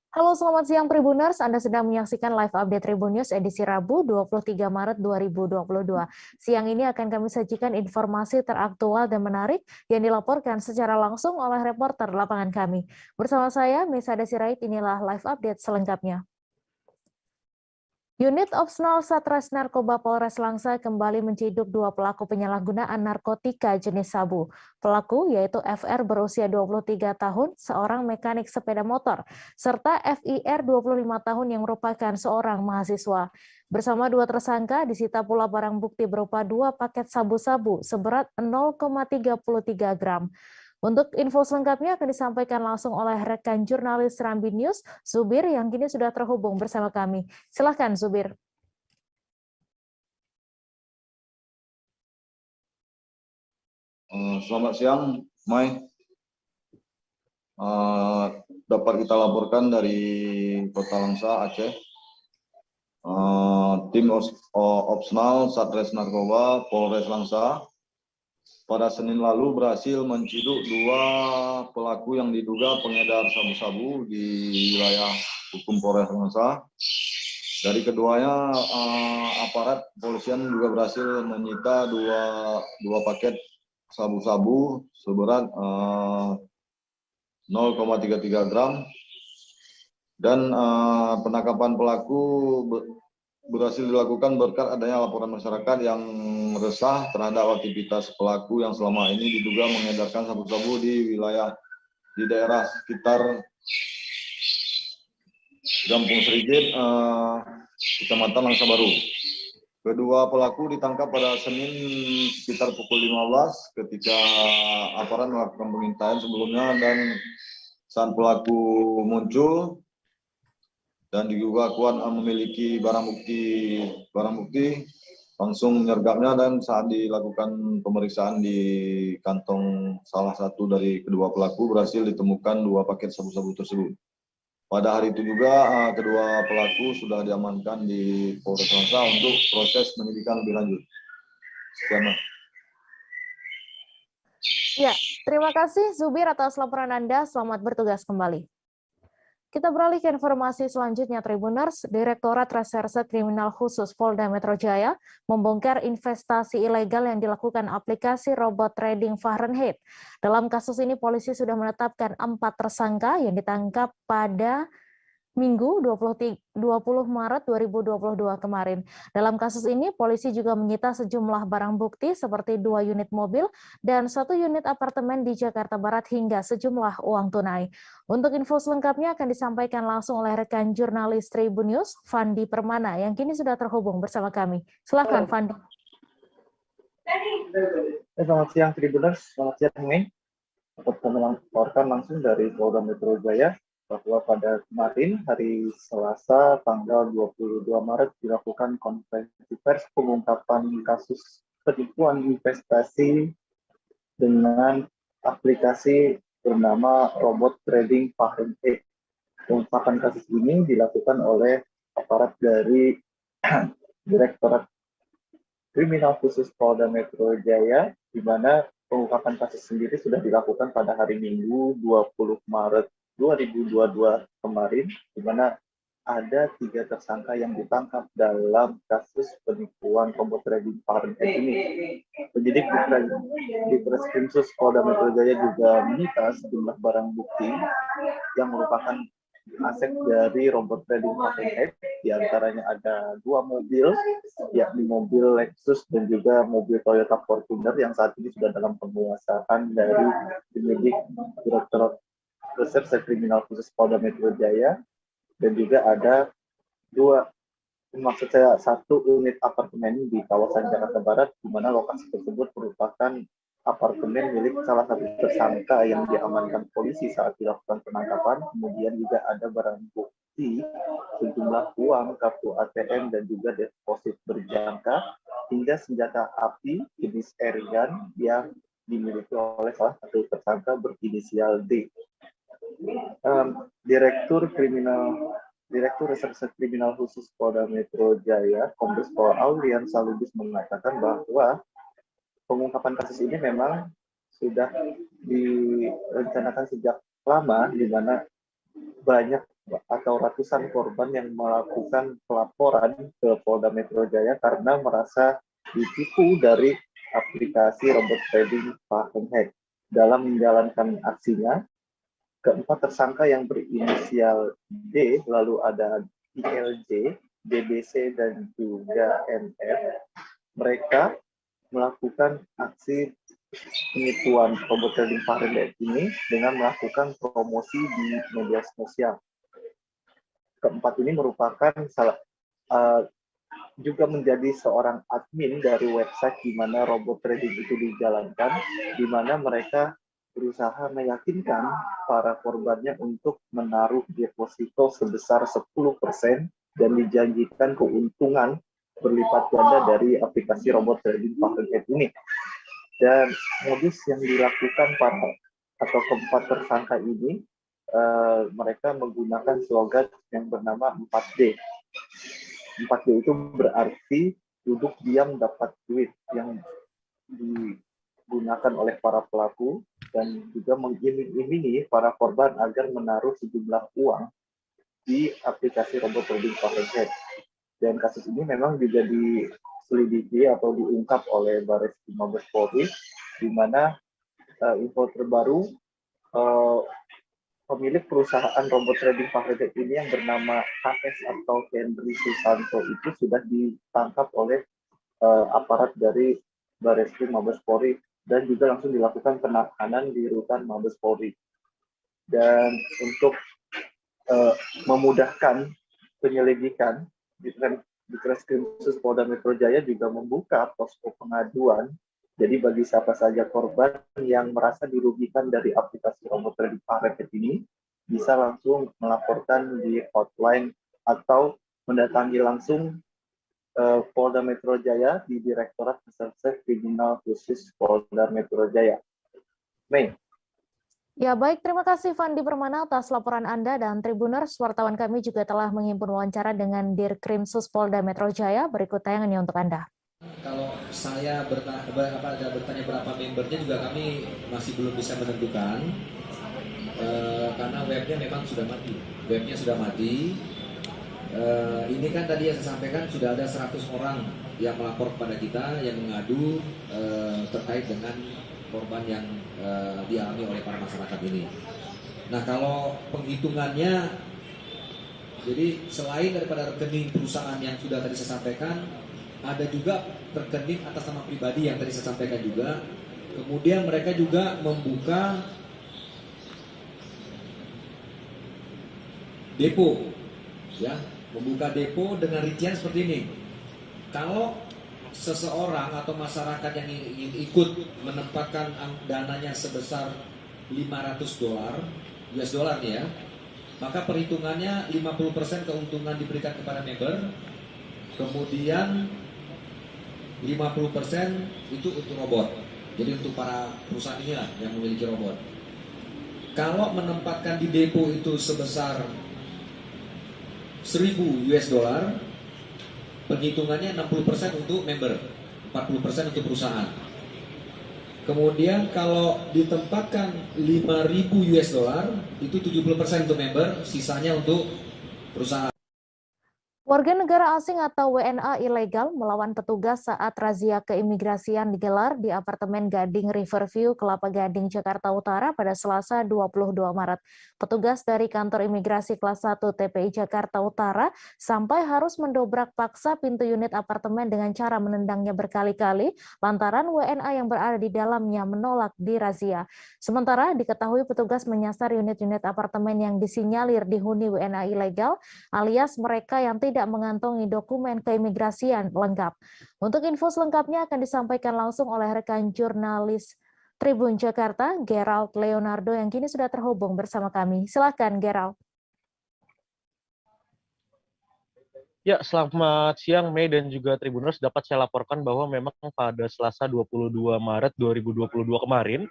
Halo, selamat siang Tribuners. Anda sedang menyaksikan live update Tribun News edisi Rabu 23 Maret 2022. Siang ini akan kami sajikan informasi teraktual dan menarik yang dilaporkan secara langsung oleh reporter lapangan kami. Bersama saya, Mesada Sirait, inilah live update selengkapnya. Unit Opsional Satres Narkoba Polres Langsa kembali menciduk dua pelaku penyalahgunaan narkotika jenis sabu. Pelaku yaitu FR berusia 23 tahun, seorang mekanik sepeda motor, serta FIR 25 tahun yang merupakan seorang mahasiswa. Bersama dua tersangka, disita pula barang bukti berupa 2 paket sabu-sabu seberat 0,33 gram. Untuk info selengkapnya akan disampaikan langsung oleh rekan jurnalis Rambi News, Zubir, yang kini sudah terhubung bersama kami. Silahkan, Zubir. Selamat siang, Mai. Dapat kita laporkan dari Kota Langsa, Aceh. Tim Opsional Satres Narkoba Polres Langsa pada Senin lalu berhasil menciduk dua pelaku yang diduga pengedar sabu-sabu di wilayah hukum Polres Langsa. Dari keduanya, aparat kepolisian juga berhasil menyita dua paket sabu-sabu seberat 0,33 gram dan penangkapan pelaku berhasil dilakukan berkat adanya laporan masyarakat yang resah terhadap aktivitas pelaku yang selama ini diduga mengedarkan sabu-sabu di daerah sekitar Gampung Serigit, Kecamatan Langsa Baru. Kedua pelaku ditangkap pada Senin sekitar pukul 15 ketika aparat melakukan pengintaian sebelumnya, dan saat pelaku muncul dan diduga kuat memiliki barang bukti langsung menyergapnya, dan saat dilakukan pemeriksaan di kantong salah satu dari kedua pelaku berhasil ditemukan 2 paket sabu-sabu tersebut. Pada hari itu juga kedua pelaku sudah diamankan di Polres Langsa untuk proses penyidikan lebih lanjut. Sekian. Ya, terima kasih Zubir atas laporan Anda. Selamat bertugas kembali. Kita beralih ke informasi selanjutnya, Tribuners. Direktorat Reserse Kriminal Khusus Polda Metro Jaya membongkar investasi ilegal yang dilakukan aplikasi robot trading Fahrenheit. Dalam kasus ini, polisi sudah menetapkan 4 tersangka yang ditangkap pada Minggu 20 Maret 2022 kemarin. Dalam kasus ini, polisi juga menyita sejumlah barang bukti seperti 2 unit mobil dan 1 unit apartemen di Jakarta Barat hingga sejumlah uang tunai. Untuk info selengkapnya akan disampaikan langsung oleh rekan jurnalis Tribun News, Fandi Permana, yang kini sudah terhubung bersama kami. Silakan, Fandi. Selamat siang, Tribuners. Selamat siang, Mei. Dapat kami laporkan langsung dari Polda Metro Jaya bahwa pada kemarin hari Selasa tanggal 22 Maret dilakukan konferensi pers pengungkapan kasus penipuan investasi dengan aplikasi bernama robot trading Fahrenheit. Pengungkapan kasus ini dilakukan oleh aparat dari Direktorat Kriminal Khusus Polda Metro Jaya, di mana pengungkapan kasus sendiri sudah dilakukan pada hari Minggu 20 Maret 2022 kemarin, di mana ada 3 tersangka yang ditangkap dalam kasus penipuan robot trading Fahrenheit ini. Penyidik di Treskrimsus Polda Metro Jaya juga menyita sejumlah barang bukti yang merupakan aset dari robot trading Fahrenheit. Di antaranya ada 2 mobil, yakni mobil Lexus dan juga mobil Toyota Fortuner yang saat ini sudah dalam penguasaan dari penyidik Direktorat Reserse Kriminal Khusus Polda Metro Jaya, dan juga ada 1 unit apartemen di kawasan Jakarta Barat, di mana lokasi tersebut merupakan apartemen milik salah satu tersangka yang diamankan polisi saat dilakukan penangkapan. Kemudian juga ada barang bukti sejumlah uang, kartu ATM, dan juga deposit berjangka, hingga senjata api jenis airgun yang dimiliki oleh salah satu tersangka berinisial D. Direktur Reserse Kriminal Khusus Polda Metro Jaya, Kombes Pol Aulian Salubis, mengatakan bahwa pengungkapan kasus ini memang sudah direncanakan sejak lama, di mana banyak atau ratusan korban yang melakukan pelaporan ke Polda Metro Jaya karena merasa ditipu dari aplikasi robot trading Fahrenheit. Dalam menjalankan aksinya, keempat tersangka yang berinisial D, lalu ada ILJ, DBC, dan juga MF, mereka melakukan aksi penipuan robot trading Fahrenheit ini dengan melakukan promosi di media sosial. Keempat ini merupakan juga menjadi seorang admin dari website di mana robot trading itu dijalankan, di mana mereka berusaha meyakinkan para korbannya untuk menaruh deposito sebesar 10% dan dijanjikan keuntungan berlipat ganda dari aplikasi robot trading Fahrenheit ini. Dan modus yang dilakukan atau keempat tersangka ini, mereka menggunakan slogan yang bernama 4D. 4D itu berarti duduk diam dapat duit, yang digunakan oleh para pelaku dan juga mengiming-imingi para korban agar menaruh sejumlah uang di aplikasi robot trading Fahrenheit. Dan kasus ini memang juga diselidiki atau diungkap oleh Barreskrim Mabes Polri, di mana info terbaru pemilik perusahaan robot trading Fahrenheit ini yang bernama HS atau Henry Susanto itu sudah ditangkap oleh aparat dari Barreskrim Mabes Polri dan juga langsung dilakukan penahanan di rutan Mabes Polri. Dan untuk memudahkan penyelidikan, di Ditreskrim Khusus Polda Metro Jaya juga membuka posko pengaduan. Jadi bagi siapa saja korban yang merasa dirugikan dari aplikasi robot trading Fahrenheit ini, bisa langsung melaporkan di hotline atau mendatangi langsung Polda Metro Jaya di Direktorat Reserse Kriminal Khusus Polda Metro Jaya. Mei. Ya baik, terima kasih Fandi Permana atas laporan Anda, dan Tribuners, wartawan kami juga telah menghimpun wawancara dengan Dirkrimsus Polda Metro Jaya. Berikut tayangannya untuk Anda. Kalau saya bertanya berapa membernya juga kami masih belum bisa menentukan, karena webnya memang sudah mati. Webnya sudah mati. Ini kan tadi yang saya sampaikan sudah ada 100 orang yang melapor kepada kita, yang mengadu terkait dengan korban yang dialami oleh para masyarakat ini. Nah, kalau penghitungannya, jadi selain daripada rekening perusahaan yang sudah tadi saya sampaikan, ada juga rekening atas nama pribadi yang tadi saya sampaikan juga. Kemudian mereka juga membuka depo, ya, membuka depo dengan rincian seperti ini. Kalau seseorang atau masyarakat yang ingin ikut menempatkan dananya sebesar $500 nih ya, maka perhitungannya 50% keuntungan diberikan kepada member, kemudian 50% itu untuk robot. Jadi untuk para perusahaan inilah yang memiliki robot. Kalau menempatkan di depo itu sebesar $1.000, penghitungannya 60% untuk member, 40% untuk perusahaan. Kemudian kalau ditempatkan $5.000, itu 70% untuk member, sisanya untuk perusahaan. Warga negara asing atau WNA ilegal melawan petugas saat razia keimigrasian digelar di apartemen Gading Riverview, Kelapa Gading, Jakarta Utara pada Selasa 22 Maret. Petugas dari kantor imigrasi kelas 1 TPI Jakarta Utara sampai harus mendobrak paksa pintu unit apartemen dengan cara menendangnya berkali-kali lantaran WNA yang berada di dalamnya menolak dirazia. Sementara diketahui petugas menyasar unit-unit apartemen yang disinyalir dihuni WNA ilegal alias mereka yang tidak mengantongi dokumen keimigrasian lengkap. Untuk info selengkapnya akan disampaikan langsung oleh rekan jurnalis Tribun Jakarta, Gerald Leonardo, yang kini sudah terhubung bersama kami. Silakan, Gerald. Ya, selamat siang, Mei dan juga Tribuners. Dapat saya laporkan bahwa memang pada Selasa 22 Maret 2022 kemarin,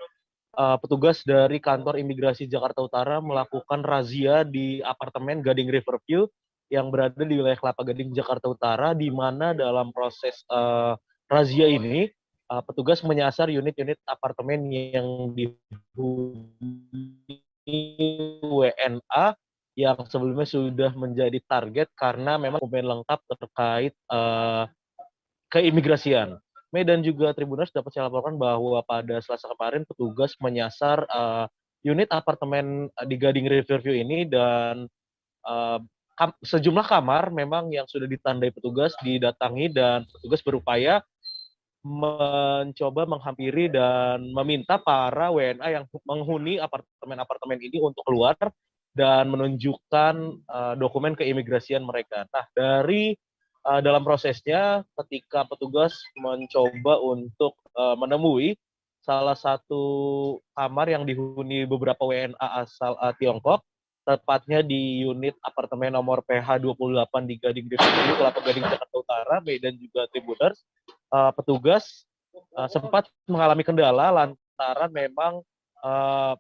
petugas dari kantor imigrasi Jakarta Utara melakukan razia di apartemen Gading Riverview yang berada di wilayah Kelapa Gading, Jakarta Utara, di mana dalam proses razia ini, petugas menyasar unit-unit apartemen yang dihuni WNA yang sebelumnya sudah menjadi target karena memang dokumen lengkap terkait keimigrasian. Mei dan juga Tribuners dapat saya laporkan bahwa pada Selasa kemarin petugas menyasar unit apartemen di Gading Riverview ini dan sejumlah kamar memang yang sudah ditandai petugas didatangi dan petugas berupaya mencoba menghampiri dan meminta para WNA yang menghuni apartemen-apartemen ini untuk keluar dan menunjukkan dokumen keimigrasian mereka. Nah, dari dalam prosesnya ketika petugas mencoba untuk menemui salah satu kamar yang dihuni beberapa WNA asal Tiongkok, tepatnya di unit apartemen nomor PH 28 di Gading Distribusi, Kelapa Gading, Jakarta Utara, Medan juga Tribuners, petugas sempat mengalami kendala lantaran memang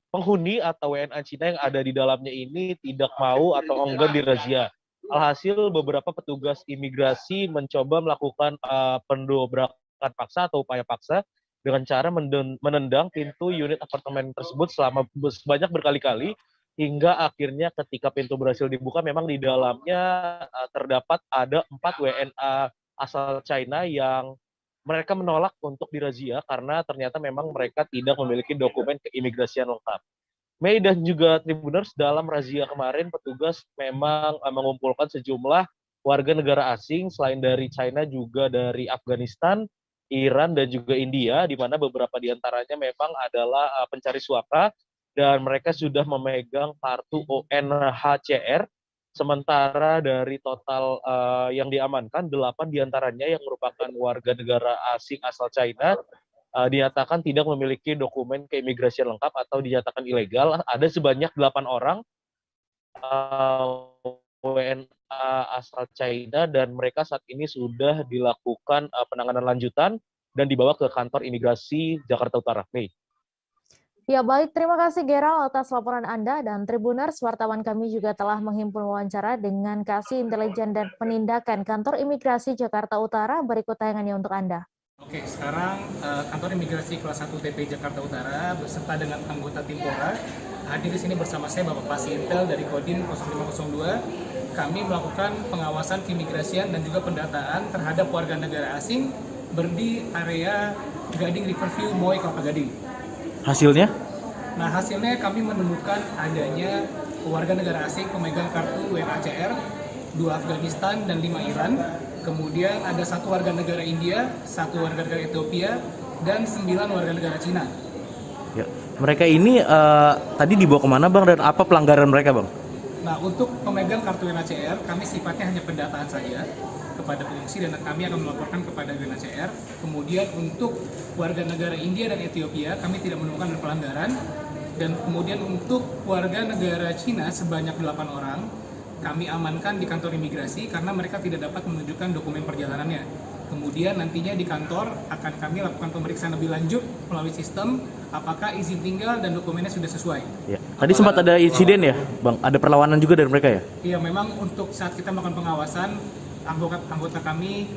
penghuni atau WNA Cina yang ada di dalamnya ini tidak mau atau enggan dirazia. Alhasil beberapa petugas imigrasi mencoba melakukan pendobrakan paksa atau upaya paksa dengan cara menendang pintu unit apartemen tersebut sebanyak berkali-kali hingga akhirnya ketika pintu berhasil dibuka memang di dalamnya terdapat ada 4 WNA asal China yang mereka menolak untuk dirazia karena ternyata memang mereka tidak memiliki dokumen keimigrasian lengkap. Mei dan juga Tribuners, dalam razia kemarin petugas memang mengumpulkan sejumlah warga negara asing selain dari China juga dari Afghanistan, Iran dan juga India, di mana beberapa di antaranya memang adalah pencari suaka dan mereka sudah memegang kartu ONHCR. Sementara dari total yang diamankan, 8 diantaranya yang merupakan warga negara asing asal China dinyatakan tidak memiliki dokumen keimigrasian lengkap atau dinyatakan ilegal. Ada sebanyak 8 orang WNA asal China dan mereka saat ini sudah dilakukan penanganan lanjutan dan dibawa ke kantor imigrasi Jakarta Utara. Nih. Ya baik, terima kasih Gerald atas laporan Anda dan Tribuners, wartawan kami juga telah menghimpun wawancara dengan Kasih Intelijen dan Penindakan Kantor Imigrasi Jakarta Utara. Berikut tayangannya untuk Anda. Oke, sekarang Kantor Imigrasi Kelas 1 TP Jakarta Utara beserta dengan anggota Timpora hadir di sini bersama saya Bapak Pasi Intel dari Kodim 0502. Kami melakukan pengawasan keimigrasian dan juga pendataan terhadap warga negara asing di area Gading Riverview, Moy, Kelapa Gading. Hasilnya? Nah, hasilnya kami menemukan adanya warga negara asing pemegang kartu WNHCR, 2 Afghanistan dan 5 Iran. Kemudian ada 1 warga negara India, 1 warga negara Ethiopia, dan 9 warga negara Cina. Ya. Mereka ini tadi dibawa kemana Bang dan apa pelanggaran mereka Bang? Nah, untuk pemegang kartu WNHCR, kami sifatnya hanya pendataan saja kepada pengungsi dan kami akan melaporkan kepada WNHCR. Kemudian untuk warga negara India dan Ethiopia, kami tidak menemukan pelanggaran. Dan kemudian untuk warga negara Cina sebanyak 8 orang, kami amankan di kantor imigrasi karena mereka tidak dapat menunjukkan dokumen perjalanannya. Kemudian nantinya di kantor akan kami lakukan pemeriksaan lebih lanjut melalui sistem apakah izin tinggal dan dokumennya sudah sesuai. Ya. Tadi sempat ada insiden ya Bang, ada perlawanan juga dari mereka ya? Iya, memang untuk saat kita melakukan pengawasan, anggota kami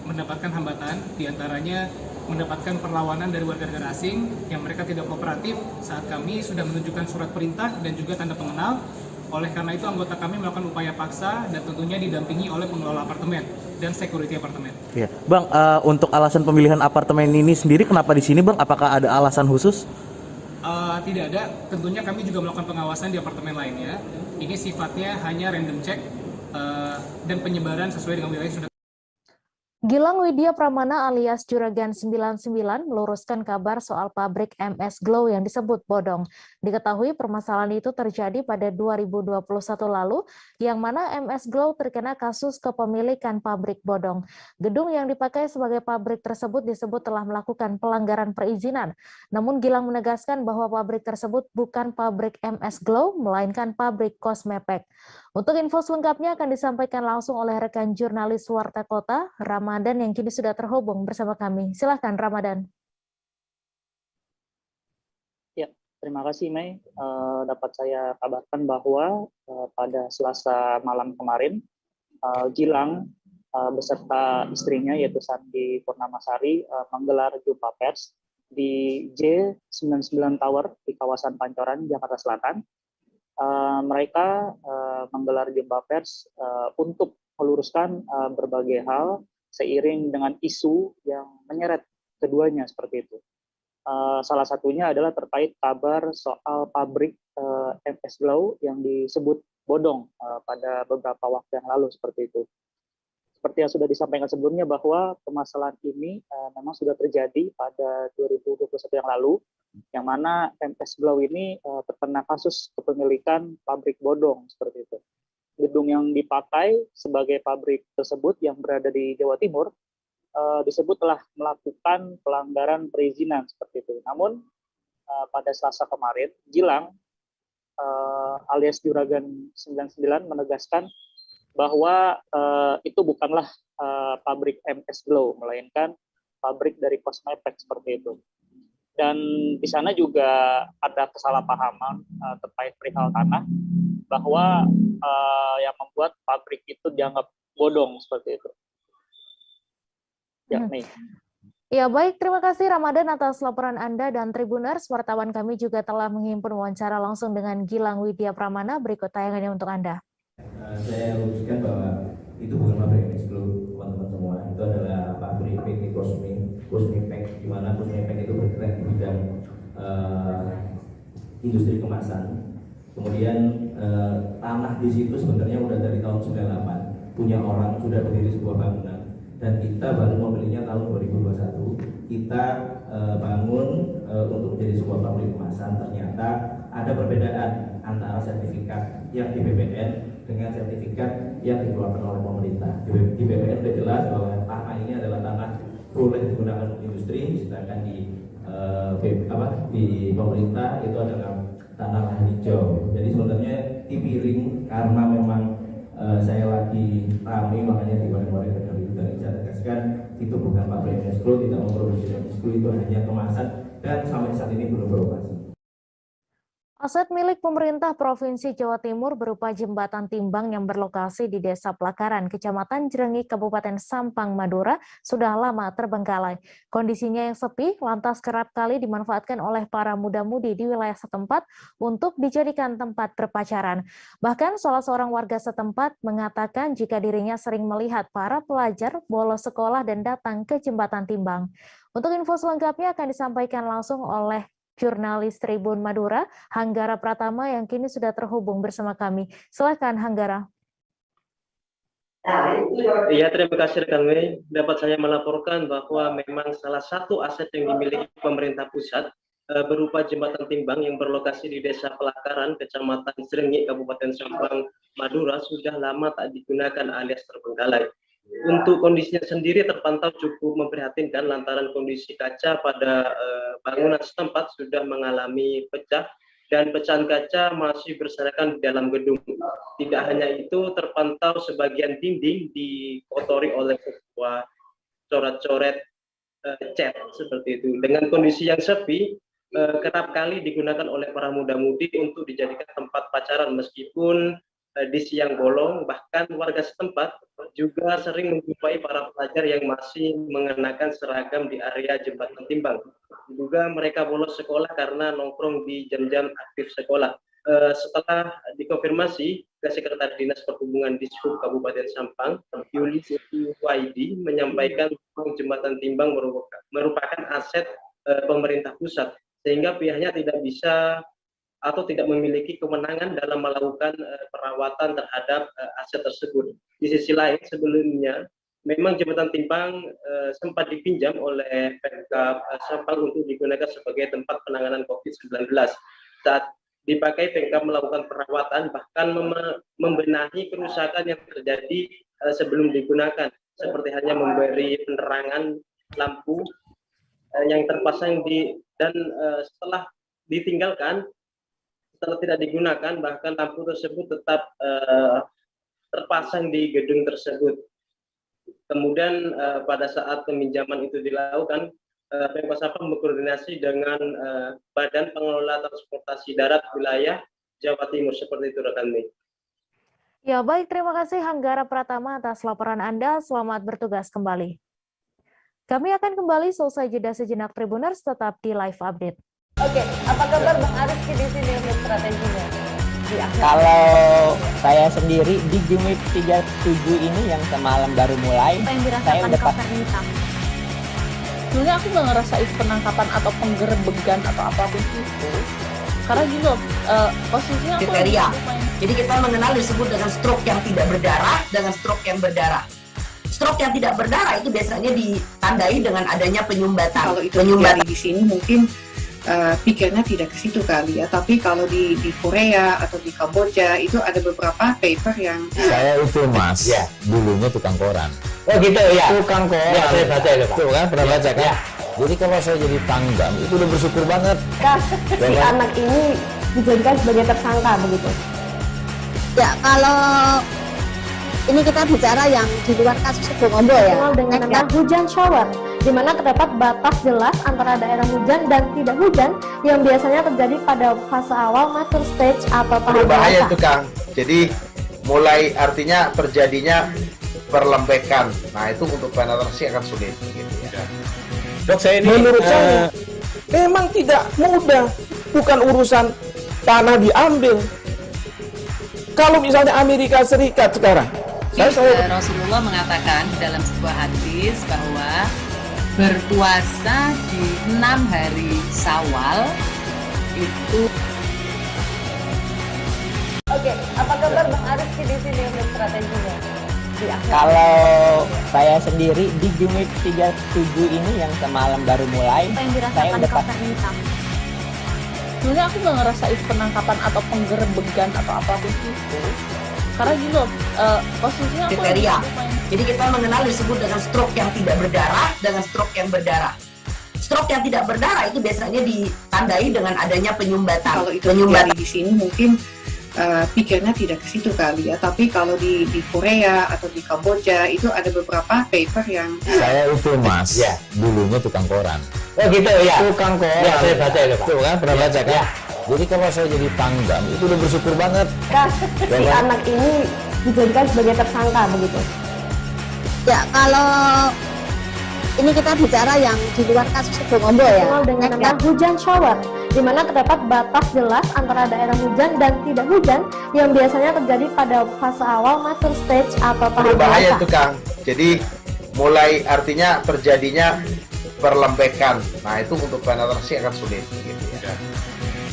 mendapatkan hambatan, diantaranya mendapatkan perlawanan dari warga negara asing yang mereka tidak kooperatif saat kami sudah menunjukkan surat perintah dan juga tanda pengenal. Oleh karena itu anggota kami melakukan upaya paksa dan tentunya didampingi oleh pengelola apartemen dan security apartemen. Ya. Bang, untuk alasan pemilihan apartemen ini sendiri kenapa di sini Bang? Apakah ada alasan khusus? Tidak ada, tentunya kami juga melakukan pengawasan di apartemen lainnya. Ini sifatnya hanya random check dan penyebaran sesuai dengan wilayah sudah. Gilang Widya Pramana alias Juragan 99 meluruskan kabar soal pabrik MS Glow yang disebut bodong. Diketahui permasalahan itu terjadi pada 2021 lalu, yang mana MS Glow terkena kasus kepemilikan pabrik bodong. Gedung yang dipakai sebagai pabrik tersebut disebut telah melakukan pelanggaran perizinan. Namun Gilang menegaskan bahwa pabrik tersebut bukan pabrik MS Glow, melainkan pabrik Cosmepek. Untuk info selengkapnya akan disampaikan langsung oleh rekan jurnalis Warta Kota, Ramadan, yang kini sudah terhubung bersama kami. Silahkan Ramadan. Ya, terima kasih Mei. Dapat saya kabarkan bahwa pada Selasa malam kemarin, Gilang beserta istrinya yaitu Sandi Purnamasari menggelar jumpa pers di J99 Tower di kawasan Pancoran, Jakarta Selatan. Mereka menggelar jumpa pers untuk meluruskan berbagai hal seiring dengan isu yang menyeret keduanya seperti itu. Salah satunya adalah terkait kabar soal pabrik MS Glow yang disebut bodong pada beberapa waktu yang lalu seperti itu. Seperti yang sudah disampaikan sebelumnya bahwa permasalahan ini memang sudah terjadi pada 2021 yang lalu, yang mana MS Glow ini terkena kasus kepemilikan pabrik bodong seperti itu. Gedung yang dipakai sebagai pabrik tersebut yang berada di Jawa Timur disebut telah melakukan pelanggaran perizinan seperti itu. Namun pada Selasa kemarin, Gilang alias Juragan 99 menegaskan bahwa itu bukanlah pabrik MS Glow, melainkan pabrik dari Cosmepec seperti itu. Dan di sana juga ada kesalahpahaman terkait perihal tanah, bahwa yang membuat pabrik itu dianggap bodong seperti itu. Ya, Mei. Ya, baik. Terima kasih Ramadan atas laporan Anda dan Tribuners. Wartawan kami juga telah menghimpun wawancara langsung dengan Gilang Widya Pramana. Berikut tayangannya untuk Anda. Saya luruskan bahwa itu bukan pabrik MS Glow, teman-teman semua. Itu adalah pabrik PT Cosmepec, di mana Cosmepec itu bergerak di bidang industri kemasan. Kemudian tanah di situ sebenarnya udah dari tahun 98, punya orang, sudah berdiri sebuah bangunan. Dan kita baru membelinya tahun 2021. Kita bangun untuk menjadi sebuah pabrik kemasan. Ternyata ada perbedaan antara sertifikat yang di BPN dengan sertifikat yang dikeluarkan oleh pemerintah. Di BPN sudah jelas bahwa tanah ini adalah tanah boleh digunakan untuk industri, sedangkan di pemerintah itu adalah tanah lahan hijau. Jadi sebenarnya dipiring karena memang saya lagi ramai, makanya diwarin-warin dengan itu. Dan saya tegaskan itu bukan pabrik MS Glow, tidak memproduksi MS Glow, itu hanya kemasan dan sampai saat ini belum beroperasi. Aset milik pemerintah Provinsi Jawa Timur berupa jembatan timbang yang berlokasi di Desa Pelakaran, Kecamatan Jrengi, Kabupaten Sampang, Madura, sudah lama terbengkalai. Kondisinya yang sepi, lantas kerap kali dimanfaatkan oleh para muda-mudi di wilayah setempat untuk dijadikan tempat berpacaran. Bahkan salah seorang warga setempat mengatakan jika dirinya sering melihat para pelajar bolos sekolah dan datang ke jembatan timbang. Untuk info selengkapnya akan disampaikan langsung oleh jurnalis Tribun Madura, Hanggara Pratama, yang kini sudah terhubung bersama kami. Silakan, Hanggara. Iya, terima kasih rekan Mei. Dapat saya melaporkan bahwa memang salah satu aset yang dimiliki pemerintah pusat berupa jembatan timbang yang berlokasi di Desa Pelakaran, Kecamatan Jrengi, Kabupaten Sampang, Madura, sudah lama tak digunakan alias terbengkalai. Untuk kondisinya sendiri terpantau cukup memprihatinkan lantaran kondisi kaca pada bangunan setempat sudah mengalami pecah dan pecahan kaca masih berserakan di dalam gedung. Tidak hanya itu, terpantau sebagian dinding dikotori oleh sebuah coret-coret cat seperti itu. Dengan kondisi yang sepi, kerap kali digunakan oleh para muda-mudi untuk dijadikan tempat pacaran meskipun di siang bolong. Bahkan warga setempat juga sering menjumpai para pelajar yang masih mengenakan seragam di area jembatan timbang. Diduga mereka bolos sekolah karena nongkrong di jam-jam aktif sekolah. Setelah dikonfirmasi ke Sekretaris Dinas Perhubungan Dishub Kabupaten Sampang, Yuli Waidi menyampaikan bahwa jembatan timbang merupakan aset pemerintah pusat, sehingga pihaknya tidak bisa atau tidak memiliki kewenangan dalam melakukan perawatan terhadap aset tersebut. Di sisi lain, sebelumnya memang jembatan timbang sempat dipinjam oleh Pemkab Sampang untuk digunakan sebagai tempat penanganan COVID-19. Saat dipakai, Pemkab melakukan perawatan, bahkan membenahi kerusakan yang terjadi sebelum digunakan, seperti hanya memberi penerangan lampu yang terpasang dan setelah ditinggalkan, setelah tidak digunakan, bahkan lampu tersebut tetap terpasang di gedung tersebut. Kemudian pada saat peminjaman itu dilakukan, Pemkab Sampang berkoordinasi dengan Badan Pengelola Transportasi Darat Wilayah Jawa Timur, seperti itu rekan Mei. Ya, baik, terima kasih Hanggara Pratama atas laporan Anda. Selamat bertugas kembali. Kami akan kembali selesai jeda sejenak, Tribuners, tetap di Live Update. Oke, apa kabar Bang Arif di sini untuk strateginya? Kalau saya sendiri di Gimik 37 ini yang semalam baru mulai, Apa yang saya dirasakan udah Kak Fernita? Sebenarnya aku nggak ngerasain penangkapan atau penggerebegan atau apapun itu, karena gini loh, posisinya aku kriteria. lagi main. Jadi kita mengenal disebut dengan stroke yang tidak berdarah dengan stroke yang berdarah. Stroke yang tidak berdarah itu biasanya ditandai dengan adanya penyumbatan. Kalau itu terjadi di sini mungkin pikirnya tidak ke situ kali ya, tapi kalau di Korea atau di Kamboja itu ada beberapa paper yang Saya itu Mas, dulunya tukang koran. Oh gitu ya. Tukang koran. Ya, saya baca itu Pak. Tuh kan, pernah baca kan? Ya. Jadi kalau saya jadi tanggam, itu udah bersyukur banget. Si anak ini dijadikan sebagai tersangka begitu. Ya, kalau ini kita bicara yang di luar kasus Bonobo ya. Dikenal dengan nama hujan shower, di mana terdapat batas jelas antara daerah hujan dan tidak hujan yang biasanya terjadi pada fase awal mature stage atau tahap Berbahaya dewasa. itu Kang. Jadi mulai artinya terjadinya perlembekan. Nah itu untuk penetrasi akan sulit. Gitu ya. Dok, saya ini Menurut saya memang tidak mudah, bukan urusan tanah diambil. Kalau misalnya Amerika Serikat sekarang, Rasulullah mengatakan dalam sebuah hadis bahwa berpuasa di 6 hari Syawal itu. Oke, apa kabar Bang Ariski di sini untuk strateginya? Kalau saya sendiri di Gimik 37 ini yang semalam baru mulai, Apa yang saya dirasakan udah Kak Fernita? Sebenarnya aku nggak ngerasain penangkapan atau penggerebegan atau apapun itu, karena gini loh, posisinya aku lagi kriteria. main. Jadi kita mengenal disebut dengan stroke yang tidak berdarah dengan stroke yang berdarah. Stroke yang tidak berdarah itu biasanya ditandai dengan adanya penyumbatan. kalau itu terjadi di sini mungkin pikirnya tidak ke situ kali ya, tapi kalau di Korea atau di Kamboja itu ada beberapa paper yang Saya itu Mas, dulunya tukang koran. Oh gitu ya. Tukang koran. Ya, saya baca itu Pak. Tuh kan, pernah baca kan? Ya. Jadi kalau saya jadi tanggam, itu udah bersyukur banget. Si anak ini dijadikan sebagai tersangka begitu. Ya, kalau ini kita bicara yang di luar kasus Bonobo ya. Dikenal dengan nama hujan shower, di mana terdapat batas jelas antara daerah hujan dan tidak hujan yang biasanya terjadi pada fase awal mature stage atau tahap Berbahaya dewasa. itu Kang. Jadi mulai artinya terjadinya perlembekan. Nah itu untuk penetrasi akan sulit. Gitu ya.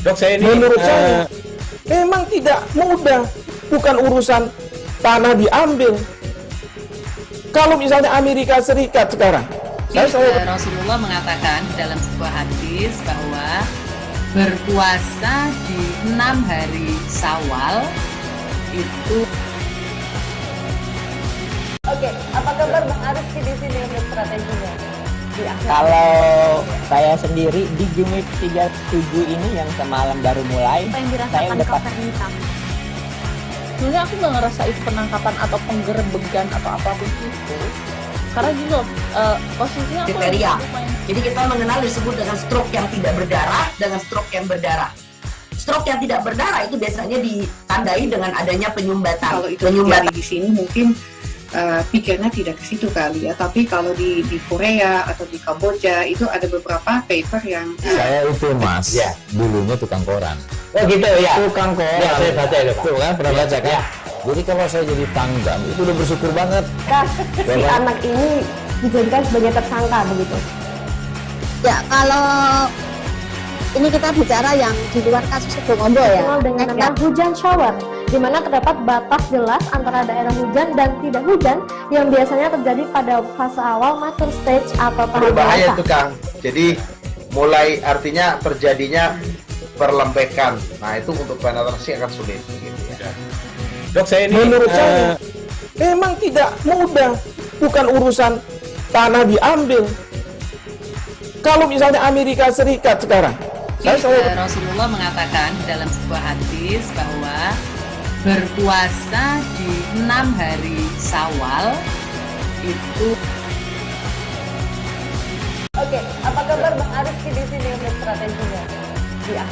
Dok, saya ini menurut saya memang tidak mudah, bukan urusan tanah diambil. Kalau misalnya Amerika Serikat sekarang, Rasulullah mengatakan dalam sebuah hadis bahwa berpuasa di 6 hari Syawal itu. Oke, apa kabar Bang Ariski di sini untuk strateginya? Kalau saya sendiri di Gimik 37 ini yang semalam baru mulai, Apa yang saya dirasakan udah Kak Fernita? Sebenarnya aku nggak ngerasain penangkapan atau penggerebegan atau apapun itu, karena gini loh, posisinya aku lagi kriteria. main. Jadi kita mengenal disebut dengan stroke yang tidak berdarah dengan stroke yang berdarah. Stroke yang tidak berdarah itu biasanya ditandai dengan adanya penyumbatan. kalau itu terjadi di sini mungkin pikirnya tidak ke situ kali ya, tapi kalau di Korea atau di Kamboja itu ada beberapa paper yang Saya itu Mas, dulunya tukang koran. Oh gitu ya. Tukang koran. Ya, saya baca itu Pak. Tuh kan, pernah baca kan? Ya. Jadi kalau saya jadi tanggam, itu udah bersyukur banget. Si anak ini dijadikan sebagai tersangka begitu. Ya, kalau ini kita bicara yang di luar kasus Bonobo ya. Dikenal dengan nama hujan shower, di mana terdapat batas jelas antara daerah hujan dan tidak hujan yang biasanya terjadi pada fase awal mature stage atau tahap Berbahaya dewasa. itu Kang. Jadi mulai artinya terjadinya perlembekan. Nah itu untuk penetrasi akan sulit. Gitu ya. Dok, saya ini menurut saya memang tidak mudah, bukan urusan tanah diambil. Kalau misalnya Amerika Serikat sekarang, Rasulullah mengatakan dalam sebuah hadis bahwa berpuasa di 6 hari Syawal itu. Oke, apa kabar Bang Ariski di sini untuk strateginya?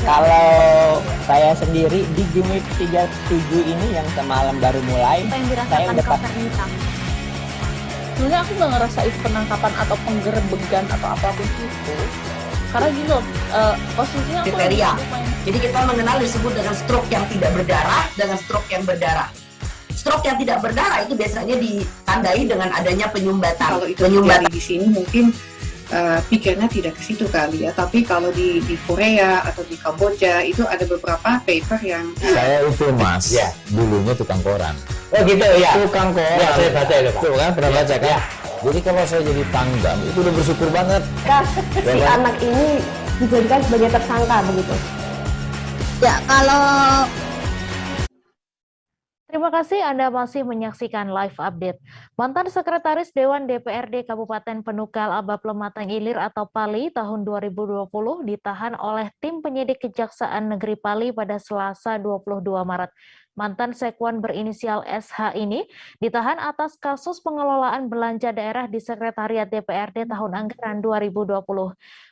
Kalau saya sendiri di Gimik 37 ini yang semalam baru mulai, Apa yang saya dirasakan udah Kak Fernita? Sebenarnya aku nggak ngerasain penangkapan atau penggerebegan atau apapun itu, Karena gitu posisinya aku kriteria. Jadi kita mengenal disebut dengan stroke yang tidak berdarah dengan stroke yang berdarah. Stroke yang tidak berdarah itu biasanya ditandai dengan adanya penyumbatan. Kalau itu terjadi di sini mungkin pikirnya tidak ke situ kali ya. Tapi kalau di Korea atau di Kamboja itu ada beberapa paper yang Saya itu Mas, dulunya tukang koran. Oh gitu ya. Tukang koran. Ya, saya baca itu Pak. Tuh kan, pernah baca kan? Ya. Jadi kalau saya jadi tanggam, itu udah bersyukur banget. Si anak ini dijadikan sebagai tersangka begitu. Ya, kalau Terima kasih Anda masih menyaksikan live update. Mantan Sekretaris Dewan DPRD Kabupaten Penukal Abab Lematang Ilir atau Pali tahun 2020 ditahan oleh tim penyidik Kejaksaan Negeri Pali pada Selasa 22 Maret. Mantan Sekwan berinisial SH ini ditahan atas kasus pengelolaan belanja daerah di Sekretariat DPRD tahun anggaran 2020.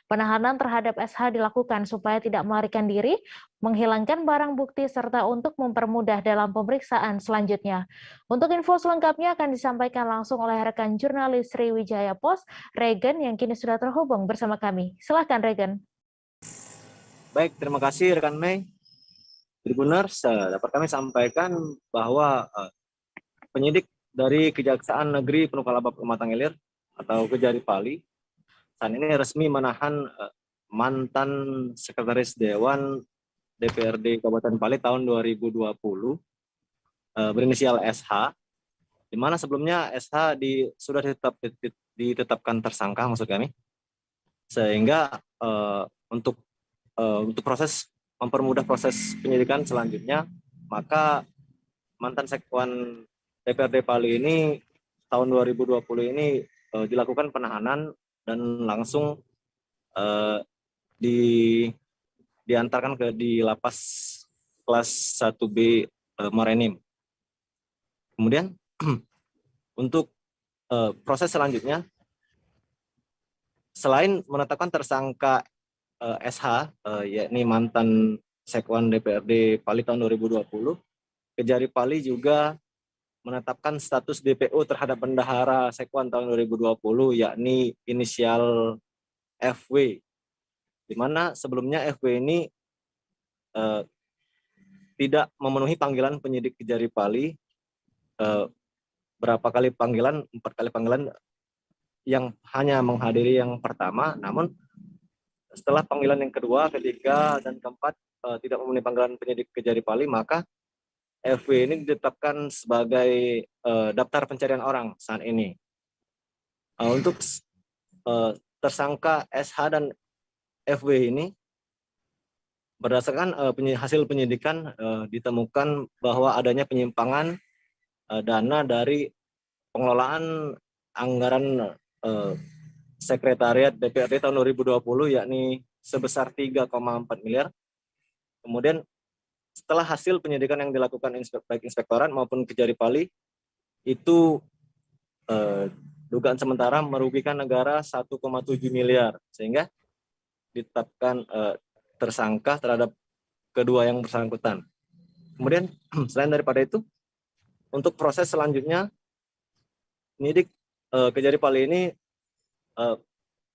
Penahanan terhadap SH dilakukan supaya tidak melarikan diri, menghilangkan barang bukti, serta untuk mempermudah dalam pemeriksaan selanjutnya. Untuk info selengkapnya akan disampaikan langsung oleh rekan jurnalis Sriwijaya Post, Regen, yang kini sudah terhubung bersama kami. Silakan Regen. Baik, terima kasih rekan Mei. Tribuners, dapat kami sampaikan bahwa penyidik dari Kejaksaan Negeri Penukal Abab Lematang Ilir atau Kejari Pali saat ini resmi menahan mantan Sekretaris Dewan DPRD Kabupaten Pali tahun 2020 berinisial SH, di mana sebelumnya SH sudah ditetapkan tersangka maksud kami, sehingga untuk mempermudah proses penyidikan selanjutnya, maka mantan Sekwan DPRD Pali ini tahun 2020 ini dilakukan penahanan dan langsung diantarkan di lapas kelas 1B Marenim. Kemudian untuk proses selanjutnya, selain menetapkan tersangka SH, yakni mantan Sekwan DPRD Pali tahun 2020, Kejari Pali juga menetapkan status DPO terhadap bendahara Sekwan tahun 2020, yakni inisial FW, di mana sebelumnya FW ini tidak memenuhi panggilan penyidik Kejari Pali, berapa kali panggilan, 4 kali panggilan, yang hanya menghadiri yang pertama, namun setelah panggilan yang kedua, ketiga, dan keempat tidak memenuhi panggilan penyidik Kejari Pali, maka FW ini ditetapkan sebagai daftar pencarian orang saat ini. Untuk tersangka SH dan FW ini, berdasarkan hasil penyidikan ditemukan bahwa adanya penyimpangan dana dari pengelolaan anggaran Sekretariat DPRD tahun 2020, yakni sebesar 3,4 miliar. Kemudian setelah hasil penyidikan yang dilakukan baik inspektorat maupun Kejari Pali, itu dugaan sementara merugikan negara 1,7 miliar, sehingga ditetapkan tersangka terhadap kedua yang bersangkutan. Kemudian selain daripada itu, untuk proses selanjutnya, penyidik Kejari Pali ini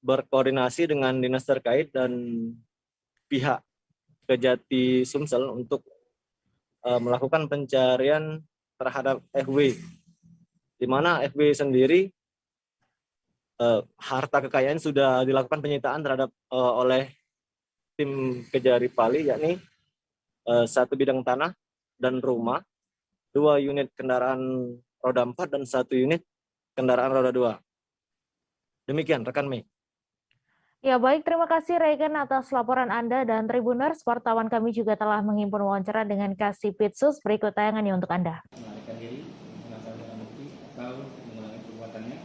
berkoordinasi dengan dinas terkait dan pihak Kejati Sumsel untuk melakukan pencarian terhadap FW, di mana FW sendiri harta kekayaan sudah dilakukan penyitaan terhadap oleh tim Kejari Pali, yakni 1 bidang tanah dan rumah, 2 unit kendaraan roda 4 dan 1 unit kendaraan roda 2. Demikian rekan Mei. Ya baik, terima kasih Regen atas laporan Anda, dan Tribuners, wartawan kami juga telah menghimpun wawancara dengan Kasipitsus. Berikut tayangannya untuk Anda. Melarikan diri, menggunakan barang bukti atau mengulangi perbuatannya,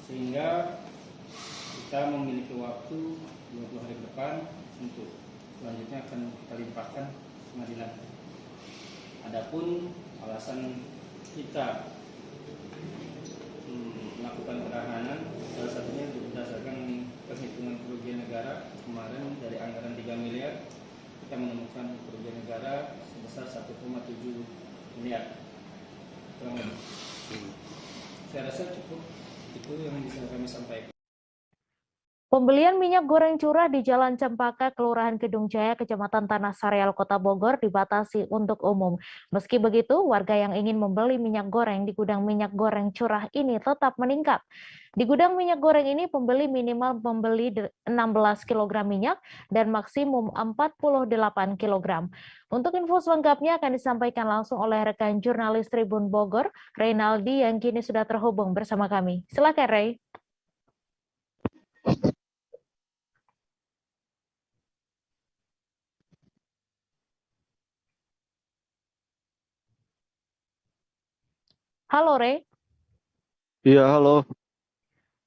sehingga kita memiliki waktu 20 hari ke depan untuk selanjutnya akan kita limpahkan pengadilan. Adapun alasan kita melakukan penahanan, salah satunya berdasarkan perhitungan kerugian negara kemarin dari anggaran 3 miliar, kita menemukan kerugian negara sebesar 1,7 miliar. Saya rasa cukup itu yang bisa kami sampaikan. Pembelian minyak goreng curah di Jalan Cempaka, Kelurahan Kedung Jaya, Kecamatan Tanah Sareal, Kota Bogor dibatasi untuk umum. Meski begitu, warga yang ingin membeli minyak goreng di gudang minyak goreng curah ini tetap meningkat. Di gudang minyak goreng ini, pembeli minimal membeli 16 kg minyak dan maksimum 48 kg. Untuk info selengkapnya akan disampaikan langsung oleh rekan jurnalis Tribun Bogor, Reynaldi, yang kini sudah terhubung bersama kami. Silakan, Rey. Halo, Rey. Iya, halo.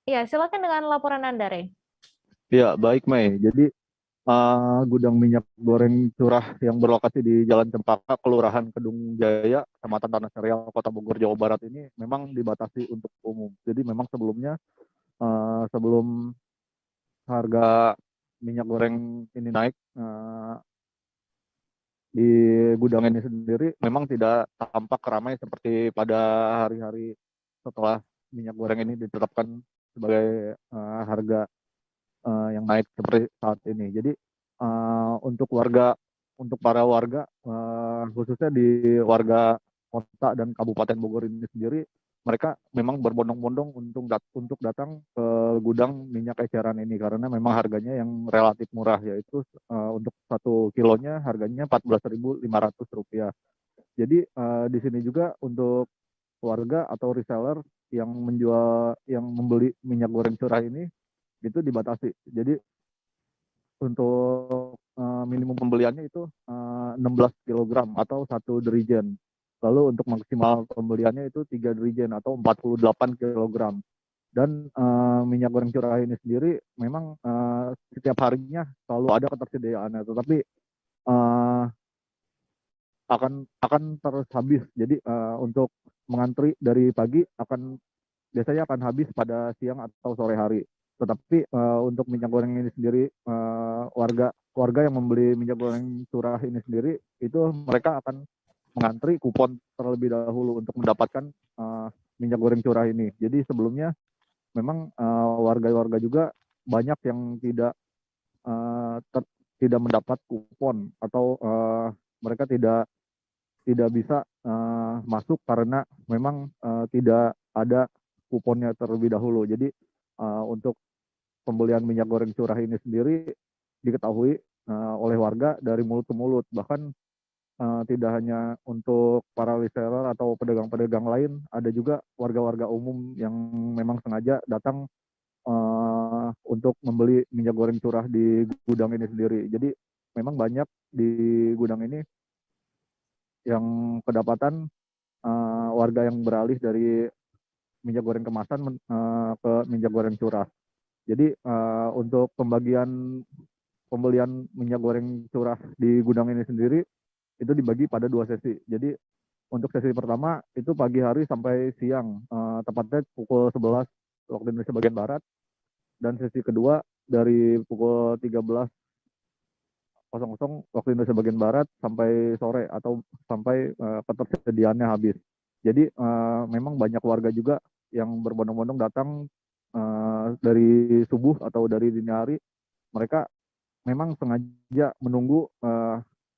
Iya, silakan dengan laporan Anda, Rey. Ya, baik, Mei. Jadi, gudang minyak goreng curah yang berlokasi di Jalan Cempaka, Kelurahan Kedung Jaya, Kecamatan Tanah Sareal, Kota Bogor, Jawa Barat ini memang dibatasi untuk umum. Jadi memang sebelumnya, sebelum harga minyak goreng ini naik, di gudang ini sendiri memang tidak tampak ramai seperti pada hari-hari setelah minyak goreng ini ditetapkan sebagai harga yang naik seperti saat ini. Jadi untuk para warga, khususnya di warga kota dan Kabupaten Bogor ini sendiri, mereka memang berbondong-bondong untuk datang ke gudang minyak eceran ini karena memang harganya yang relatif murah, yaitu untuk 1 kilonya harganya Rp14.500. Jadi di sini juga untuk warga atau reseller yang membeli minyak goreng curah ini itu dibatasi. Jadi untuk minimum pembeliannya itu 16 kg atau 1 dirigen. Lalu untuk maksimal pembeliannya itu 3 dirigen atau 48 kg. Dan minyak goreng curah ini sendiri memang setiap harinya selalu ada ketersediaannya, tetapi akan terus habis. Jadi untuk mengantri dari pagi biasanya akan habis pada siang atau sore hari. Tetapi untuk minyak goreng ini sendiri, warga yang membeli minyak goreng curah ini sendiri, itu mereka akan mengantri kupon terlebih dahulu untuk mendapatkan minyak goreng curah ini. Jadi sebelumnya memang warga-warga juga banyak yang tidak mendapat kupon atau mereka tidak bisa masuk karena memang tidak ada kuponnya terlebih dahulu. Jadi untuk pembelian minyak goreng curah ini sendiri diketahui oleh warga dari mulut ke mulut. Bahkan tidak hanya untuk para reseller atau pedagang-pedagang lain, ada juga warga-warga umum yang memang sengaja datang untuk membeli minyak goreng curah di gudang ini sendiri. Jadi memang banyak di gudang ini yang kedapatan warga yang beralih dari minyak goreng kemasan ke minyak goreng curah. Jadi untuk pembelian minyak goreng curah di gudang ini sendiri itu dibagi pada 2 sesi. Jadi untuk sesi pertama itu pagi hari sampai siang, tepatnya pukul 11 waktu Indonesia bagian Barat, dan sesi kedua dari pukul 13.00 waktu Indonesia bagian Barat sampai sore atau sampai ketersediaannya habis. Jadi memang banyak warga juga yang berbondong-bondong datang dari subuh atau dari dini hari. Mereka memang sengaja menunggu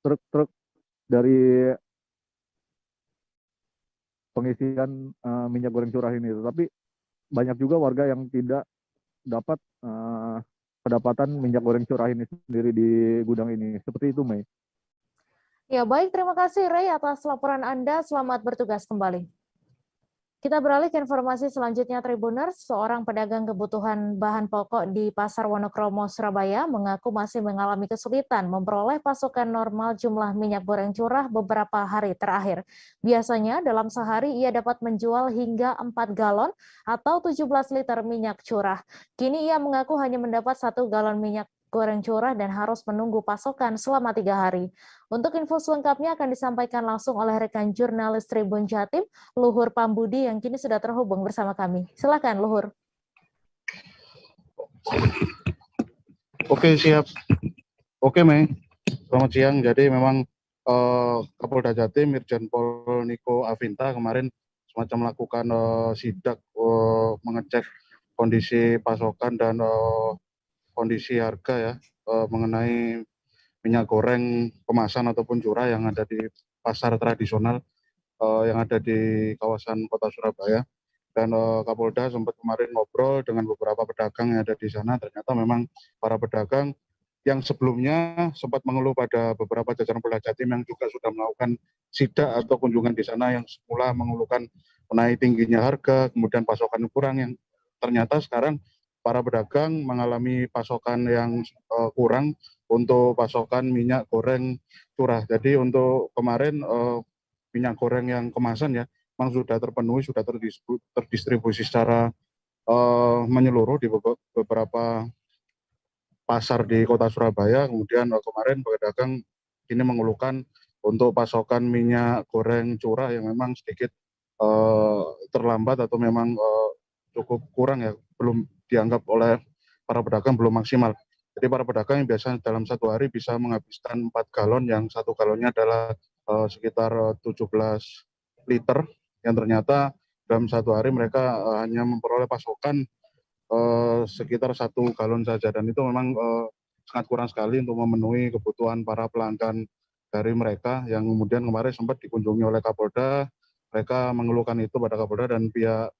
truk-truk dari pengisian minyak goreng curah ini. Tetapi banyak juga warga yang tidak dapat kedapatan minyak goreng curah ini sendiri di gudang ini. Seperti itu, Mei. Ya, baik. Terima kasih, Rey, atas laporan Anda. Selamat bertugas kembali. Kita beralih ke informasi selanjutnya, Tribuners. Seorang pedagang kebutuhan bahan pokok di Pasar Wonokromo, Surabaya, mengaku masih mengalami kesulitan memperoleh pasokan normal jumlah minyak goreng curah beberapa hari terakhir. Biasanya dalam sehari ia dapat menjual hingga 4 galon atau 17 liter minyak curah. Kini ia mengaku hanya mendapat 1 galon minyak goreng curah dan harus menunggu pasokan selama 3 hari. Untuk info selengkapnya akan disampaikan langsung oleh rekan jurnalis Tribun Jatim, Luhur Pambudi, yang kini sudah terhubung bersama kami. Silakan, Luhur. Oke, siap. Oke, Mei. Selamat siang. Jadi memang Kapolda Jatim, Irjen Pol Niko Avinta kemarin semacam melakukan sidak mengecek kondisi pasokan dan kondisi harga ya mengenai minyak goreng kemasan ataupun curah yang ada di pasar tradisional yang ada di kawasan Kota Surabaya. Dan Kapolda sempat kemarin ngobrol dengan beberapa pedagang yang ada di sana. Ternyata memang para pedagang yang sebelumnya sempat mengeluh pada beberapa jajaran Polda Jatim yang juga sudah melakukan sidak atau kunjungan di sana, yang semula mengeluhkan mengenai tingginya harga, kemudian pasokan kurang, yang ternyata sekarang para pedagang mengalami pasokan yang kurang untuk pasokan minyak goreng curah. Jadi untuk kemarin minyak goreng yang kemasan ya memang sudah terpenuhi, sudah terdistribusi secara menyeluruh di beberapa pasar di Kota Surabaya. Kemudian kemarin pedagang ini mengeluhkan untuk pasokan minyak goreng curah yang memang sedikit terlambat atau memang cukup kurang ya, belum dianggap oleh para pedagang belum maksimal. Jadi para pedagang yang biasanya dalam satu hari bisa menghabiskan 4 galon, yang satu galonnya adalah sekitar 17 liter, yang ternyata dalam satu hari mereka hanya memperoleh pasokan sekitar 1 galon saja, dan itu memang sangat kurang sekali untuk memenuhi kebutuhan para pelanggan dari mereka, yang kemudian kemarin sempat dikunjungi oleh Kapolda. Mereka mengeluhkan itu pada Kapolda, dan pihak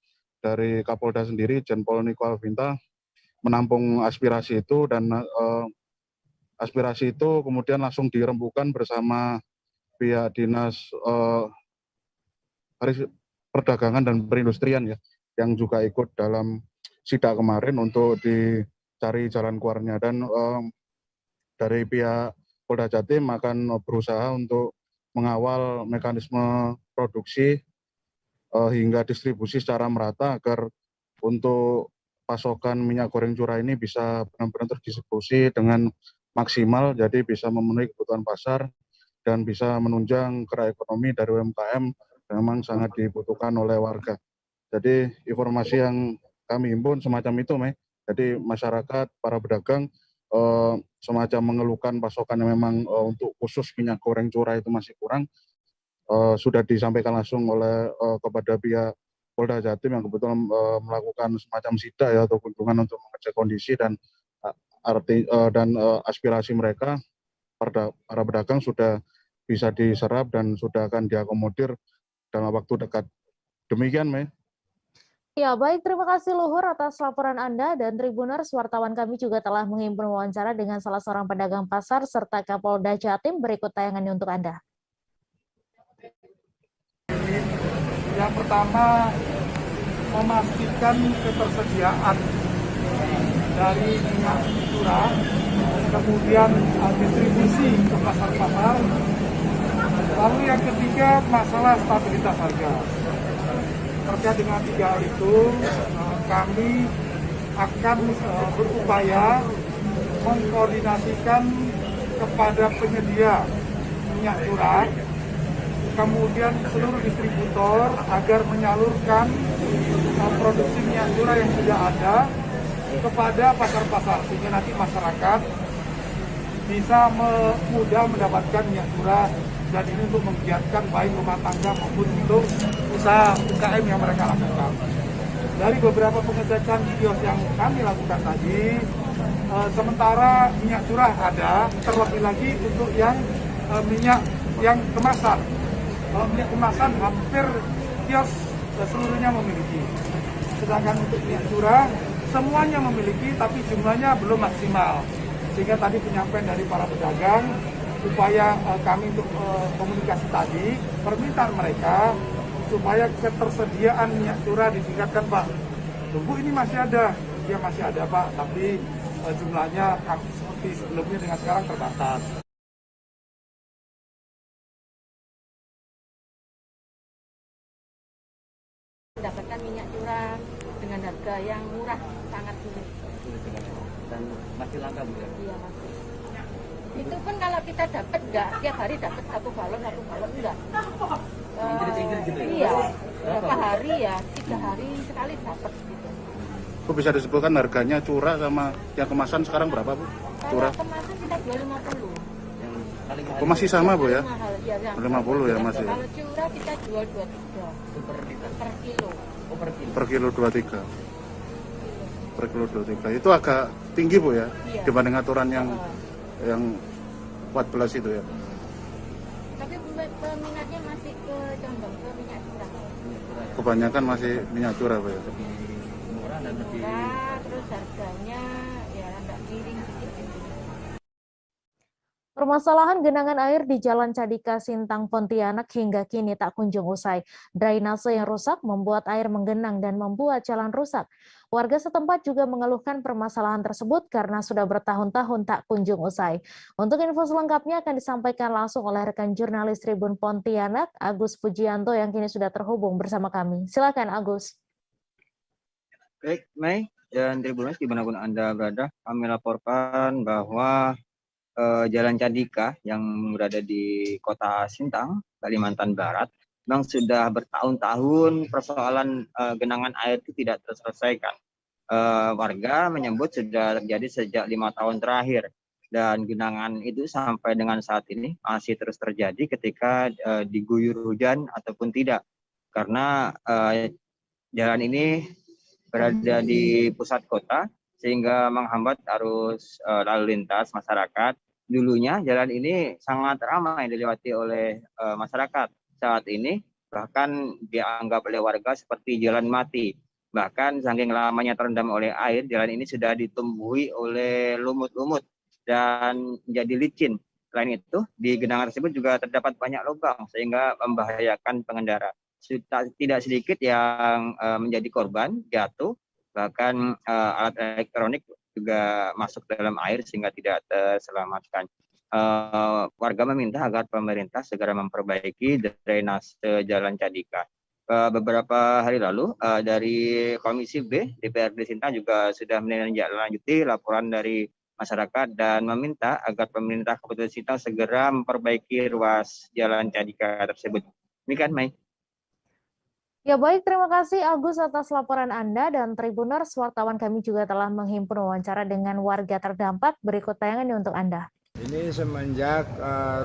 dari Kapolda sendiri, Jenpol Niko Afinta, menampung aspirasi itu, dan aspirasi itu kemudian langsung dirembukan bersama pihak Dinas Perdagangan dan Perindustrian ya, yang juga ikut dalam sidak kemarin untuk dicari jalan keluarnya. Dan dari pihak Polda Jatim akan berusaha untuk mengawal mekanisme produksi hingga distribusi secara merata agar untuk pasokan minyak goreng curah ini bisa benar-benar terdistribusi dengan maksimal, jadi bisa memenuhi kebutuhan pasar dan bisa menunjang gerak ekonomi dari UMKM yang memang sangat dibutuhkan oleh warga. Jadi informasi yang kami himpun semacam itu, Mei. Jadi masyarakat, para pedagang semacam mengeluhkan pasokan yang memang untuk khusus minyak goreng curah itu masih kurang. Sudah disampaikan langsung oleh kepada pihak Polda Jatim yang kebetulan melakukan semacam sidak ya atau kunjungan untuk mengecek kondisi dan aspirasi mereka. Para pedagang sudah bisa diserap dan sudah akan diakomodir dalam waktu dekat. Demikian, Mei. Ya, baik. Terima kasih Luhur atas laporan Anda, dan Tribuners, wartawan kami juga telah menghimpun wawancara dengan salah seorang pedagang pasar serta Kapolda Jatim. Berikut tayangannya untuk Anda. Yang pertama, memastikan ketersediaan dari minyak curah, kemudian distribusi ke pasar-pasar. Lalu yang ketiga, masalah stabilitas harga. Terkait dengan 3 hal itu, kami akan berupaya mengkoordinasikan kepada penyedia minyak curah, kemudian seluruh distributor agar menyalurkan produksi minyak curah yang sudah ada kepada pasar-pasar, sehingga nanti masyarakat bisa mudah mendapatkan minyak curah, dan ini untuk menggiatkan baik rumah tangga maupun untuk usaha UKM yang mereka lakukan. Dari beberapa pengecekan kios yang kami lakukan tadi, sementara minyak curah ada, terlebih lagi untuk yang minyak yang kemasan. Minyak kemasan hampir kios seluruhnya memiliki. Sedangkan untuk minyak curah semuanya memiliki, tapi jumlahnya belum maksimal. Sehingga tadi penyampaian dari para pedagang, supaya kami untuk komunikasi tadi, permintaan mereka supaya ketersediaan minyak curah ditingkatkan, Pak. Tunggu, ini masih ada. Ya masih ada, Pak, tapi jumlahnya seperti sebelumnya dengan sekarang terbatas. Mendapatkan minyak curah dengan harga yang murah, sangat sulit. Dan masih langka, Bu? Iya, masih. Itu pun kalau kita dapat nggak tiap hari dapat 1 galon enggak. Gitu ya? Iya, berapa hari ya, 3 hari sekali dapat gitu. Bu, bisa disebutkan harganya curah sama yang kemasan sekarang berapa, Bu? Curah? Kalau kemasan kita jual 50. Oh, masih sama, Bu, ya? Mahal, ya, 50 ya masih. Kalau curah kita jual 23 per kilo. Per kilo 23. per kilo 23. Itu agak tinggi Bu ya, Iya. dibanding aturan yang 14 itu ya. Tapi peminatnya masih ke condong ke minyak curah. Kebanyakan masih minyak curah Bu ya. Murah dan lebih Murah, terus harganya ya agak miring dikit gitu. Permasalahan genangan air di Jalan Cadika Sintang Pontianak hingga kini tak kunjung usai. Drainase yang rusak membuat air menggenang dan membuat jalan rusak. Warga setempat juga mengeluhkan permasalahan tersebut karena sudah bertahun-tahun tak kunjung usai. Untuk info selengkapnya akan disampaikan langsung oleh rekan jurnalis Tribun Pontianak, Agus Pujianto yang kini sudah terhubung bersama kami. Silakan Agus. Baik, Mei dan Tribuners dimanapun Anda berada, kami laporkan bahwa Jalan Cadika yang berada di Kota Sintang, Kalimantan Barat, memang sudah bertahun-tahun persoalan genangan air itu tidak terselesaikan. Warga menyebut sudah terjadi sejak 5 tahun terakhir, dan genangan itu sampai dengan saat ini masih terus terjadi ketika diguyur hujan ataupun tidak, karena jalan ini berada di pusat kota sehingga menghambat arus lalu lintas masyarakat. Dulunya jalan ini sangat ramai dilewati oleh masyarakat. Saat ini bahkan dianggap oleh warga seperti jalan mati. Bahkan saking lamanya terendam oleh air, jalan ini sudah ditumbuhi oleh lumut-lumut dan menjadi licin. Selain itu, di genangan tersebut juga terdapat banyak lubang sehingga membahayakan pengendara. Tidak sedikit yang menjadi korban jatuh, bahkan alat elektronik juga masuk dalam air sehingga tidak terselamatkan. Warga meminta agar pemerintah segera memperbaiki drainase Jalan Cadika. Beberapa hari lalu dari Komisi B DPRD Sintang juga sudah menindaklanjuti laporan dari masyarakat dan meminta agar pemerintah Kabupaten Sintang segera memperbaiki ruas Jalan Cadika tersebut. Demikian, Mai. Ya baik, terima kasih Agus atas laporan Anda, dan Tribuners, wartawan kami juga telah menghimpun wawancara dengan warga terdampak. Berikut tayangan untuk Anda. Ini semenjak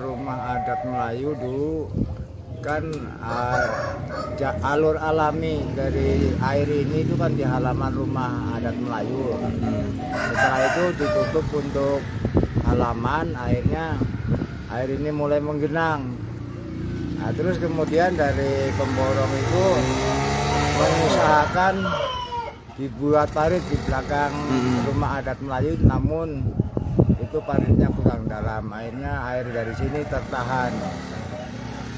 rumah adat Melayu dulu kan alur alami dari air ini itu kan di halaman rumah adat Melayu. Setelah itu ditutup untuk halaman, air ini mulai menggenang. Nah, terus kemudian dari pemborong itu mengusahakan dibuat parit di belakang rumah adat Melayu, namun itu paritnya kurang dalam, air dari sini tertahan.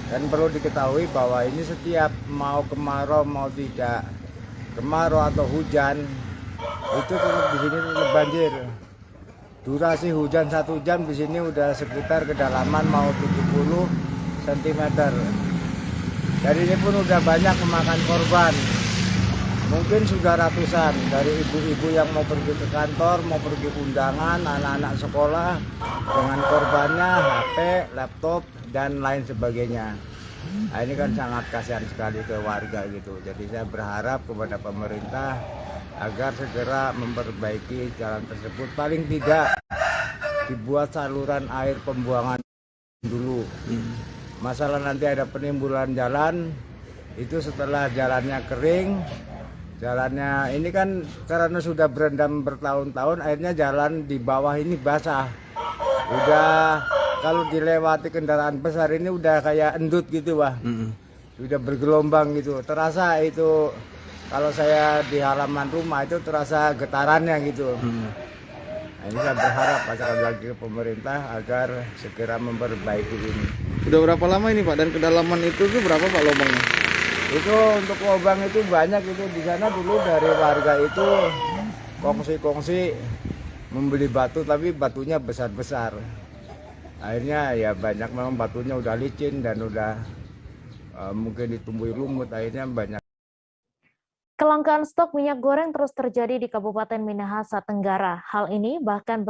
Dan perlu diketahui bahwa ini setiap mau kemarau mau tidak kemarau atau hujan itu tetap di sini tetap banjir. Durasi hujan 1 jam di sini udah sekitar kedalaman mau 70 cm. Dari ini pun udah banyak memakan korban. Mungkin sudah ratusan, dari ibu-ibu yang mau pergi ke kantor, mau pergi undangan, anak-anak sekolah dengan korbannya HP, laptop dan lain sebagainya. Nah, ini kan sangat kasihan sekali ke warga gitu. Jadi saya berharap kepada pemerintah agar segera memperbaiki jalan tersebut. Paling tidak dibuat saluran air pembuangan dulu. Masalah nanti ada penimbulan jalan, itu setelah jalannya kering, jalannya ini kan karena sudah berendam bertahun-tahun, akhirnya jalan di bawah ini basah. Udah kalau dilewati kendaraan besar ini udah kayak endut gitu, Wah. Sudah bergelombang gitu. Terasa itu kalau saya di halaman rumah itu terasa getarannya gitu. Nah, ini saya berharap sekali lagi ke pemerintah agar segera memperbaiki ini. Udah berapa lama ini Pak? Dan kedalaman itu tuh berapa Pak lubangnya? Itu untuk lubang itu banyak itu. Di sana dulu dari warga itu kongsi-kongsi membeli batu, tapi batunya besar-besar. Akhirnya ya banyak, memang batunya udah licin dan udah mungkin ditumbuhi lumut, akhirnya banyak. Kelangkaan stok minyak goreng terus terjadi di Kabupaten Minahasa Tenggara. Hal ini bahkan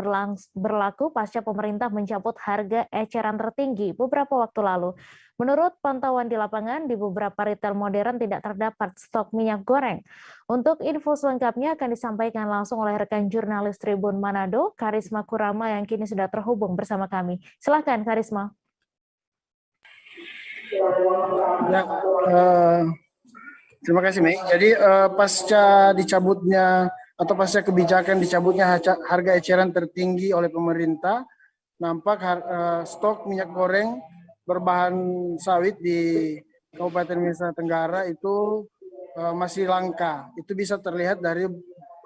berlaku pasca pemerintah mencabut harga eceran tertinggi beberapa waktu lalu. Menurut pantauan di lapangan, di beberapa retail modern tidak terdapat stok minyak goreng. Untuk info selengkapnya akan disampaikan langsung oleh rekan jurnalis Tribun Manado, Karisma Kurama yang kini sudah terhubung bersama kami. Silakan Karisma. Ya, terima kasih, Mei. Jadi pasca dicabutnya atau pasca kebijakan dicabutnya harga eceran tertinggi oleh pemerintah, nampak stok minyak goreng berbahan sawit di Kabupaten Nusa Tenggara itu masih langka. Itu bisa terlihat dari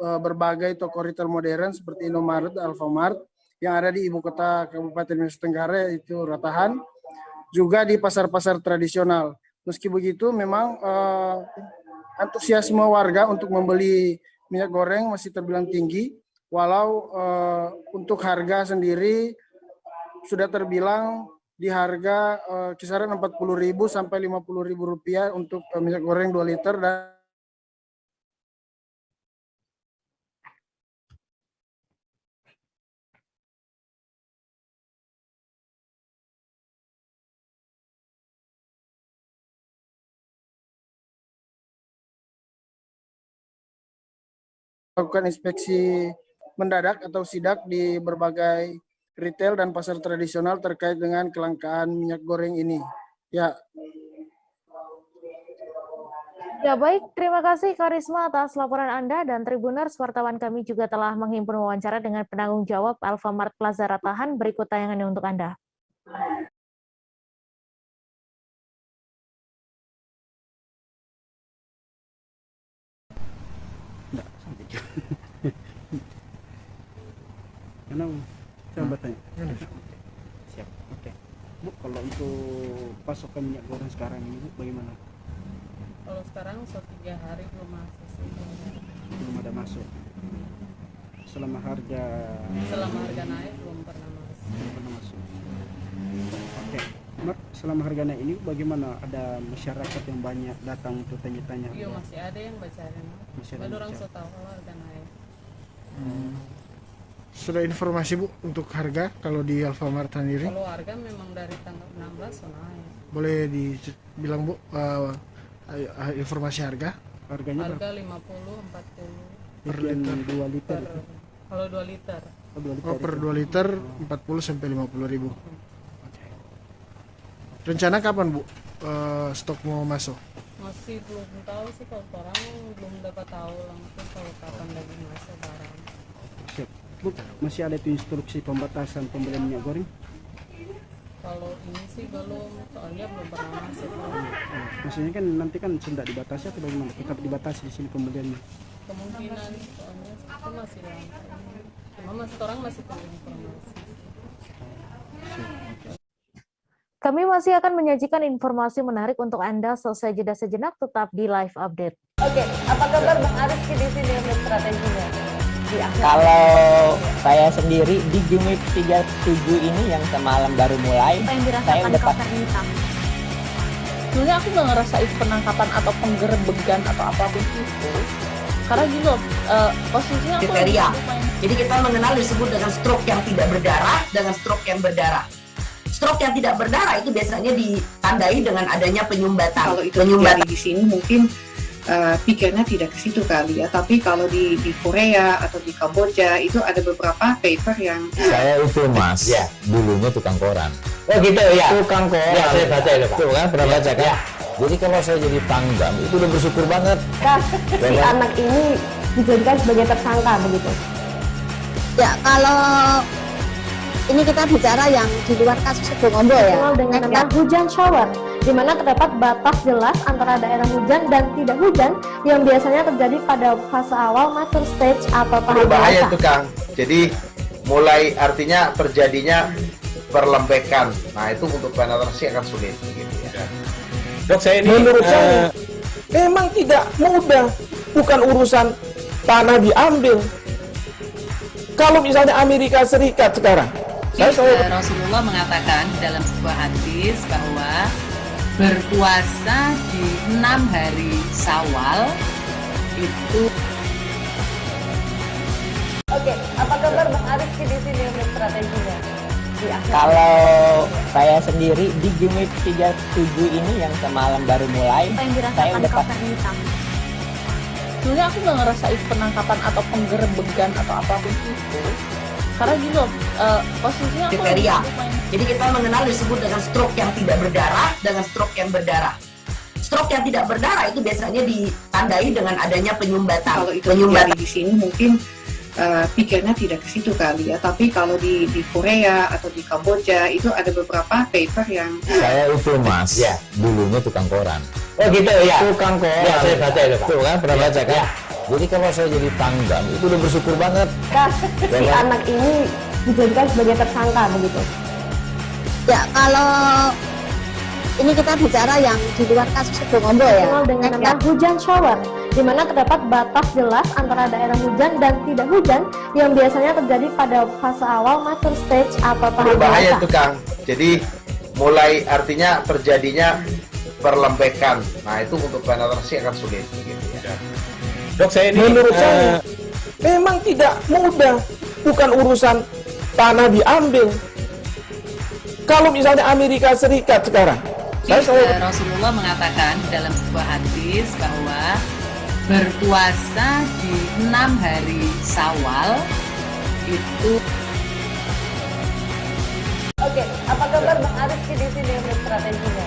berbagai toko retail modern seperti Indomaret, Alfamart yang ada di ibu kota Kabupaten Nusa Tenggara yaitu Ratahan, juga di pasar-pasar tradisional. Meski begitu, memang antusiasme warga untuk membeli minyak goreng masih terbilang tinggi, walau untuk harga sendiri sudah terbilang di harga kisaran 40.000 sampai 50.000 rupiah untuk minyak goreng 2 liter dan melakukan inspeksi mendadak atau sidak di berbagai retail dan pasar tradisional terkait dengan kelangkaan minyak goreng ini. Ya. Ya baik, terima kasih Karisma atas laporan Anda dan Tribuners, wartawan kami juga telah menghimpun wawancara dengan penanggung jawab Alfamart Plaza Ratahan. Berikut tayangannya untuk Anda. Coba tanya. Siap. Oke. Bu, kalau untuk pasokan minyak goreng sekarang ini, Bu, bagaimana? Kalau sekarang 3 hari belum masuk sih. Belum ada masuk. Selama harga naik belum pernah masuk. Belum pernah masuk. Oke. Selama harga naik ini bagaimana? Ada masyarakat yang banyak datang untuk tanya-tanya? Iya, masih ada yang baca. Baru orang sudah tahu kalau harga naik. Sudah informasi Bu untuk harga kalau di Alfamart sendiri? Kalau harga memang dari tanggal 16 naik. Boleh dibilang Bu informasi harga? Harganya harga 50, 40 per liter. 2 liter. Kalau 2 liter. Per 2 liter 40 sampai 50.000. Rencana kapan Bu stok mau masuk? Masih belum tahu sih, kalau orang belum dapat tahu langsung kalau kapan lagi masuk barang. Siap. Bu, masih ada itu instruksi pembatasan pembelian minyak goreng? Kalau ini sih belum, soalnya belum pernah masuk. Maksudnya kan nanti kan sudah dibatasi atau bagaimana? Tetap dibatasi di sini pembeliannya? Kemungkinan, soalnya itu masih langka. Cuma orang masih perlu informasi. Kami masih akan menyajikan informasi menarik untuk Anda selesai jeda sejenak, tetap di live update. Oke, apa kabar Bang Ariski di sini untuk strateginya? Kalau saya sendiri di Gimik 37 ini yang semalam baru mulai, saya udah pasti. Sebenarnya aku nggak ngerasa itu penangkapan atau penggerebegan atau apapun itu. Karena gitu, posisinya aku kriteria. Jadi kita mengenal disebut dengan stroke yang tidak berdarah dengan stroke yang berdarah. Stroke yang tidak berdarah itu biasanya ditandai dengan adanya penyumbatan. Kalau itu terjadi di sini mungkin pikirnya tidak ke situ kali ya, tapi kalau di Korea atau di Kamboja itu ada beberapa paper yang saya itu Mas, ya, dulunya tukang koran. Oh gitu ya. Tukang koran. Ya, saya baca itu Pak. Tuh kan pernah baca kan? Ya. Jadi kalau saya jadi tanggam itu udah bersyukur banget. Si anak ini dijadikan sebagai tersangka begitu. Ya, kalau ini kita bicara yang di luar kasus Sebongondo ya. Dengan nama hujan shower, di mana terdapat batas jelas antara daerah hujan dan tidak hujan yang biasanya terjadi pada fase awal mature stage atau tahap berbahaya itu Kang. Jadi mulai artinya terjadinya perlembekan. Nah itu untuk penetrasi akan sulit gitu ya. Dok, saya ini menurut saya memang tidak mudah, bukan urusan tanah diambil. Kalau misalnya Amerika Serikat sekarang, Rasulullah mengatakan dalam sebuah hadis bahwa berpuasa di 6 hari Syawal itu. Oke, apa kabar Bang Ariski di sini untuk strateginya? Kalau saya sendiri di Gimik 37 ini yang semalam baru mulai, saya udah pasti. Sebenarnya aku nggak ngerasa itu penangkapan atau penggerebegan atau apapun itu. Karena gitu, posisinya kriteria. Jadi kita mengenal disebut dengan stroke yang tidak berdarah dengan stroke yang berdarah. stroke yang tidak berdarah itu biasanya ditandai dengan adanya penyumbatan. Kalau itu terjadi di sini mungkin pikirnya tidak ke situ kali ya, tapi kalau di Korea atau di Kamboja itu ada beberapa paper yang saya itu mas, ya, dulunya tukang koran. Oh gitu ya. Tukang koran. Ya, saya baca itu Pak. Tuh kan pernah baca kan? Jadi kalau saya jadi pangdam itu udah bersyukur banget. Si anak ini dijadikan sebagai tersangka begitu. Ya kalau ini kita bicara yang di luar kasus Situbondo ya. Dengan nama hujan shower, di mana terdapat batas jelas antara daerah hujan dan tidak hujan yang biasanya terjadi pada fase awal mature stage atau tahap berbahaya itu Kang. Jadi mulai artinya terjadinya perlembekan. Nah itu untuk penetrasi akan sulit. Gitu ya. Dok, saya ini menurut saya memang tidak mudah, bukan urusan tanah diambil. Kalau misalnya Amerika Serikat sekarang, Rasulullah mengatakan dalam sebuah hadis bahwa berpuasa di 6 hari Syawal itu. Oke, apa kabar Bang Arifki di sini untuk strateginya?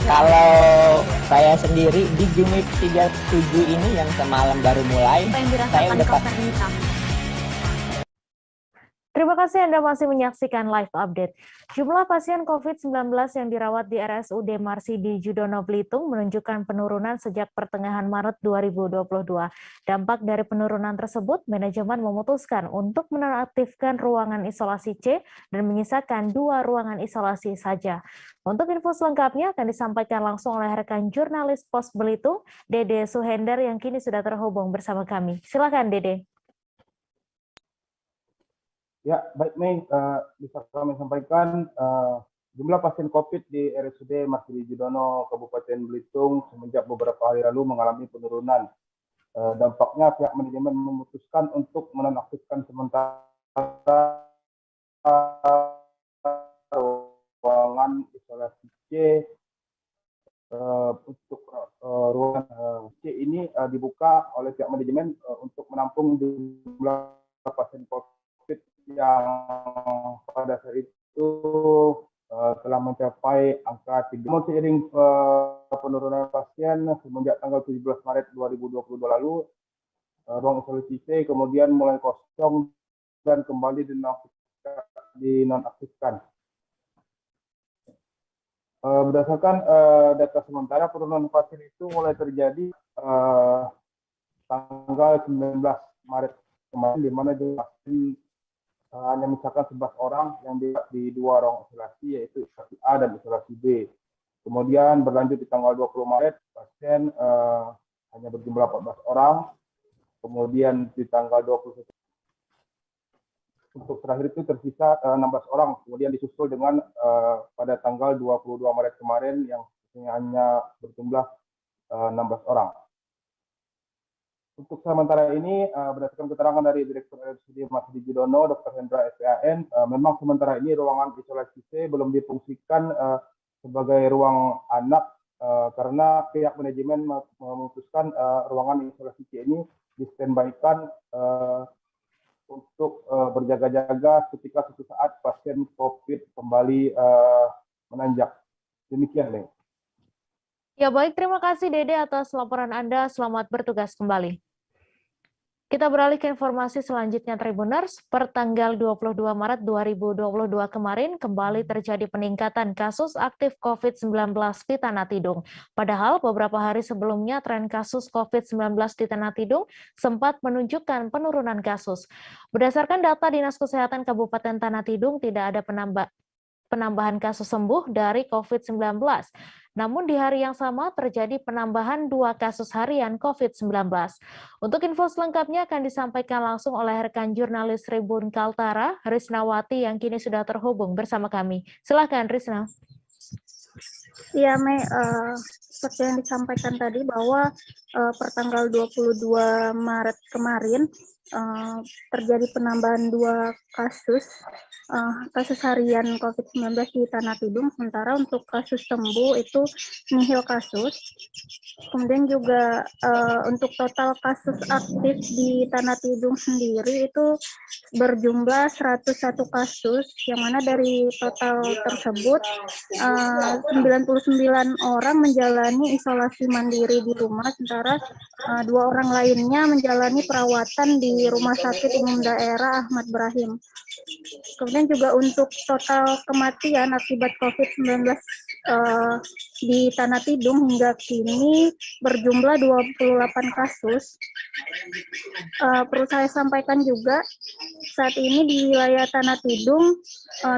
Kalau saya sendiri di Gimip 37 ini yang semalam baru mulai, saya udah pasti. Terima kasih Anda masih menyaksikan live update. Jumlah pasien COVID-19 yang dirawat di RSUD Marsidi Judono Belitung menunjukkan penurunan sejak pertengahan Maret 2022. Dampak dari penurunan tersebut, manajemen memutuskan untuk menonaktifkan ruangan isolasi C dan menyisakan 2 ruangan isolasi saja. Untuk info selengkapnya akan disampaikan langsung oleh rekan jurnalis Pos Belitung, Dede Suhender yang kini sudah terhubung bersama kami. Silakan Dede. Ya, baik Mei, bisa kami sampaikan jumlah pasien COVID di RSUD Marsidi Judono, Kabupaten Belitung semenjak beberapa hari lalu mengalami penurunan. Dampaknya pihak manajemen memutuskan untuk menonaktifkan sementara ruangan isolasi C. Untuk ruangan C ini dibuka oleh pihak manajemen untuk menampung jumlah pasien COVID yang pada saat itu telah mencapai angka 3. Namun seiring penurunan pasien semenjak tanggal 17 Maret 2022 lalu, ruang isolasi C kemudian mulai kosong dan kembali dinonaktifkan. Berdasarkan data sementara, penurunan pasien itu mulai terjadi tanggal 19 Maret kemarin, di mana jumlah pasien hanya misalkan 11 orang yang di 2 ruang isolasi, yaitu isolasi A dan isolasi B. Kemudian berlanjut di tanggal 20 Maret, pasien hanya berjumlah 14 orang. Kemudian di tanggal 21, untuk terakhir itu tersisa 16 orang. Kemudian disusul dengan pada tanggal 22 Maret kemarin yang hanya berjumlah 16 orang. Untuk sementara ini, berdasarkan keterangan dari Direktur RSUD Marsidi Judono, Dr. Hendra SPAN, memang sementara ini ruangan isolasi C belum difungsikan sebagai ruang anak karena pihak manajemen memutuskan ruangan isolasi C ini di-standby-kan untuk berjaga-jaga ketika suatu saat pasien COVID kembali menanjak. Demikian, Leng. Ya baik, terima kasih Dede atas laporan Anda. Selamat bertugas kembali. Kita beralih ke informasi selanjutnya Tribuners. Per tanggal 22 Maret 2022 kemarin kembali terjadi peningkatan kasus aktif COVID-19 di Tanah Tidung. Padahal beberapa hari sebelumnya tren kasus COVID-19 di Tanah Tidung sempat menunjukkan penurunan kasus. Berdasarkan data Dinas Kesehatan Kabupaten Tanah Tidung tidak ada penambahan kasus sembuh dari COVID-19. Namun di hari yang sama terjadi penambahan 2 kasus harian COVID-19. Untuk info selengkapnya akan disampaikan langsung oleh rekan jurnalis Tribun Kaltara, Risnawati yang kini sudah terhubung bersama kami. Silakan Risna. Ya, Mei, seperti yang disampaikan tadi bahwa pertanggal 22 Maret kemarin terjadi penambahan 2 kasus harian COVID-19 di Tanah Tidung, sementara untuk kasus sembuh itu nihil kasus. Kemudian juga untuk total kasus aktif di Tanah Tidung sendiri itu berjumlah 101 kasus, yang mana dari total tersebut 99 orang menjalani isolasi mandiri di rumah, sementara 2 orang lainnya menjalani perawatan di Rumah Sakit Umum Daerah Ahmad Brahim. Kemudian juga untuk total kematian akibat COVID-19 di Tanah Tidung hingga kini berjumlah 28 kasus. Perlu saya sampaikan juga, saat ini di wilayah Tanah Tidung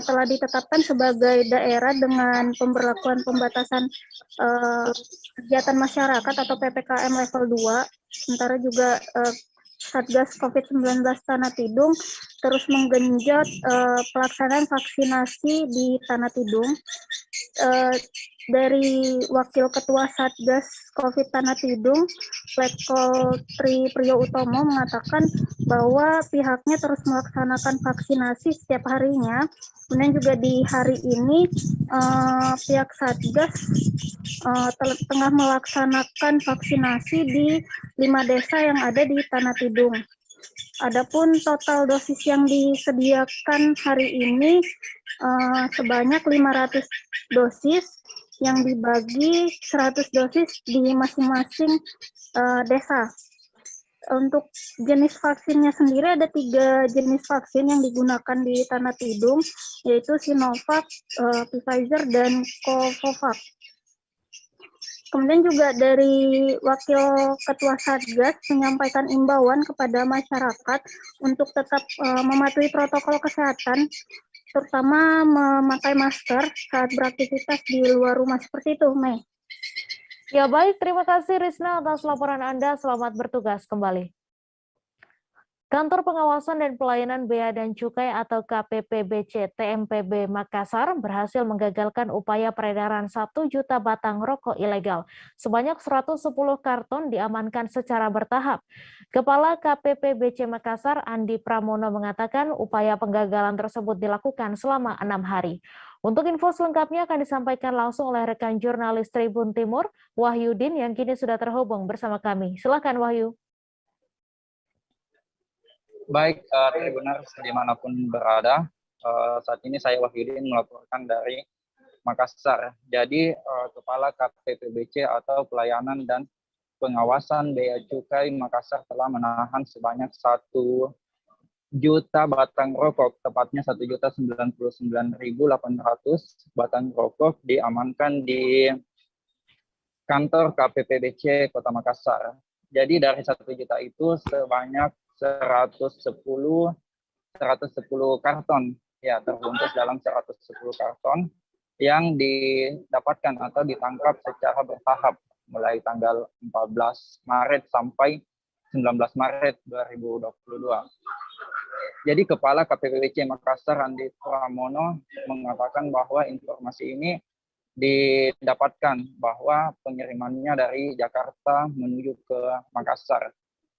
telah ditetapkan sebagai daerah dengan pemberlakuan pembatasan kegiatan masyarakat atau PPKM level 2. Sementara juga Satgas COVID-19 Tanah Tidung terus menggenjot pelaksanaan vaksinasi di Tanah Tidung. Dari Wakil Ketua Satgas COVID Tanah Tidung, Letkol Tri Priyo Utomo mengatakan bahwa pihaknya terus melaksanakan vaksinasi setiap harinya. Kemudian juga di hari ini pihak Satgas tengah melaksanakan vaksinasi di 5 desa yang ada di Tanah Tidung. Adapun total dosis yang disediakan hari ini sebanyak 500 dosis yang dibagi 100 dosis di masing-masing desa. Untuk jenis vaksinnya sendiri ada 3 jenis vaksin yang digunakan di Tanah Tidung, yaitu Sinovac, Pfizer, dan Covovax. Kemudian juga dari Wakil Ketua Satgas menyampaikan imbauan kepada masyarakat untuk tetap mematuhi protokol kesehatan, terutama memakai masker saat beraktivitas di luar rumah seperti itu, Mei. Ya baik, terima kasih Risna atas laporan Anda. Selamat bertugas kembali. Kantor Pengawasan dan Pelayanan Bea dan Cukai atau KPPBC TMPB Makassar berhasil menggagalkan upaya peredaran 1 juta batang rokok ilegal. Sebanyak 110 karton diamankan secara bertahap. Kepala KPPBC Makassar Andi Pramono mengatakan upaya penggagalan tersebut dilakukan selama 6 hari. Untuk info selengkapnya akan disampaikan langsung oleh rekan jurnalis Tribun Timur, Wahyudin, yang kini sudah terhubung bersama kami. Silakan Wahyu. Baik, Tribuners dimanapun berada, saat ini saya Wahyudin melaporkan dari Makassar. Jadi, Kepala KPPBC atau Pelayanan dan Pengawasan Bea Cukai Makassar telah menahan sebanyak 1 juta batang rokok, tepatnya 1.099.800 batang rokok diamankan di kantor KPPBC Kota Makassar. Jadi dari 1 juta itu sebanyak 110 karton, ya terbungkus dalam 110 karton yang didapatkan atau ditangkap secara bertahap mulai tanggal 14 Maret sampai 19 Maret 2022. Jadi Kepala KPPBC Makassar Andi Pramono mengatakan bahwa informasi ini didapatkan bahwa pengirimannya dari Jakarta menuju ke Makassar.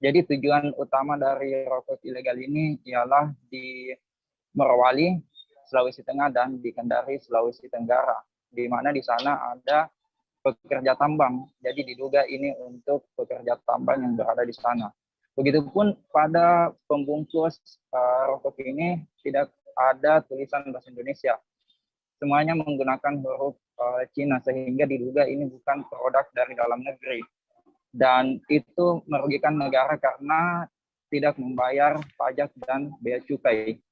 Jadi tujuan utama dari rokok ilegal ini ialah di Morowali, Sulawesi Tengah, dan di Kendari, Sulawesi Tenggara, di mana di sana ada pekerja tambang. Jadi diduga ini untuk pekerja tambang yang berada di sana. Begitupun pada pembungkus rokok ini tidak ada tulisan bahasa Indonesia. Semuanya menggunakan huruf Cina, sehingga diduga ini bukan produk dari dalam negeri. Dan itu merugikan negara karena tidak membayar pajak dan bea cukai.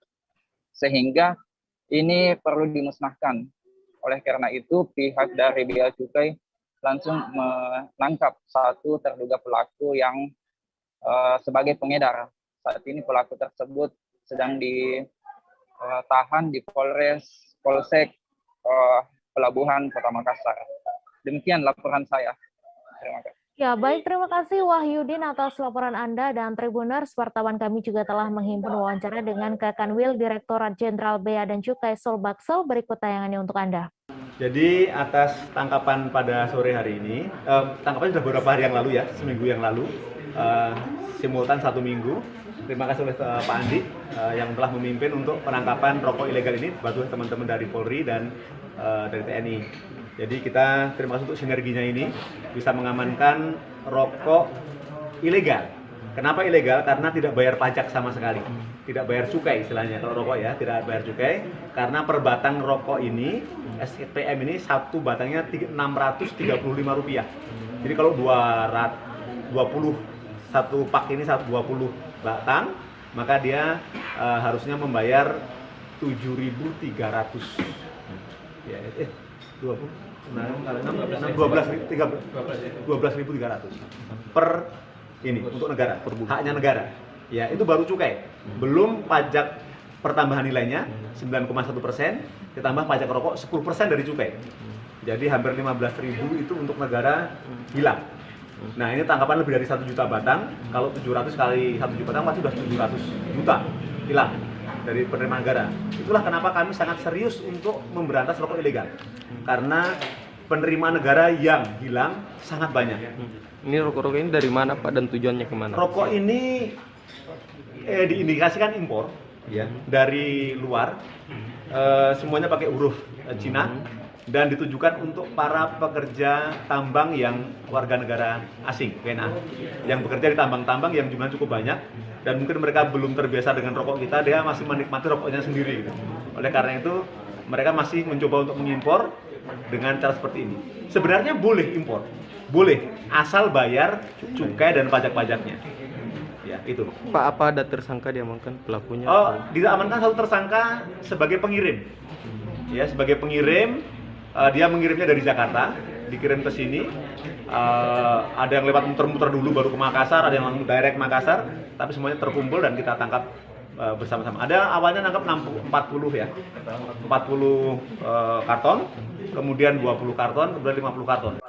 Sehingga ini perlu dimusnahkan. Oleh karena itu, pihak dari bea cukai langsung menangkap 1 terduga pelaku yang sebagai pengedar. Saat ini pelaku tersebut sedang ditahan di Polsek Pelabuhan Kota Makassar. Demikian laporan saya. Terima kasih. Ya, baik, terima kasih Wahyudin atas laporan Anda, dan Tribuners, wartawan kami juga telah menghimpun wawancara dengan Kakanwil Direktorat Jenderal Bea dan Cukai Solbaksel. Berikut tayangannya untuk Anda. Jadi atas tangkapan pada sore hari ini, tangkapan sudah beberapa hari yang lalu ya, seminggu yang lalu, simultan 1 minggu. Terima kasih oleh Pak Andi yang telah memimpin untuk penangkapan rokok ilegal ini, bantu teman-teman dari Polri dan dari TNI. Jadi kita terima kasih untuk sinerginya ini bisa mengamankan rokok ilegal. Kenapa ilegal? Karena tidak bayar pajak sama sekali, tidak bayar cukai istilahnya kalau rokok ya, tidak bayar cukai. Karena per batang rokok ini, SPM ini satu batangnya Rp635. Jadi kalau 20 satu pak ini 20 batang, maka dia harusnya membayar 7.300. Ya, 20. 12.300 per ini untuk negara, haknya negara. Ya, itu baru cukai. Belum pajak pertambahan nilainya 9,1%, ditambah pajak rokok 10% dari cukai. Jadi hampir 15.000 itu untuk negara hilang. Nah, ini tangkapan lebih dari 1 juta batang. Kalau 700 kali 1 juta batang, pasti sudah 700 juta hilang dari penerimaan negara. Itulah kenapa kami sangat serius untuk memberantas rokok ilegal. Karena penerimaan negara yang hilang sangat banyak. Ini rokok-rokok ini dari mana Pak dan tujuannya kemana? Rokok ini diindikasikan impor ya dari luar. Semuanya pakai huruf Cina dan ditujukan untuk para pekerja tambang yang warga negara asing, WNA, yang bekerja di tambang-tambang yang jumlahnya cukup banyak dan mungkin mereka belum terbiasa dengan rokok kita, dia masih menikmati rokoknya sendiri gitu. Oleh karena itu mereka masih mencoba untuk mengimpor dengan cara seperti ini. Sebenarnya boleh impor, boleh, asal bayar cukai dan pajak-pajaknya. Ya, itu. Pak, apa ada tersangka diamankan pelakunya? Oh, diamankan satu tersangka sebagai pengirim. Ya, sebagai pengirim, dia mengirimnya dari Jakarta, dikirim ke sini. Ada yang lewat muter-muter dulu baru ke Makassar, ada yang langsung direct Makassar, tapi semuanya terkumpul dan kita tangkap bersama-sama. Ada awalnya nangkap 40 ya, 40 karton, kemudian 20 karton, kemudian 50 karton.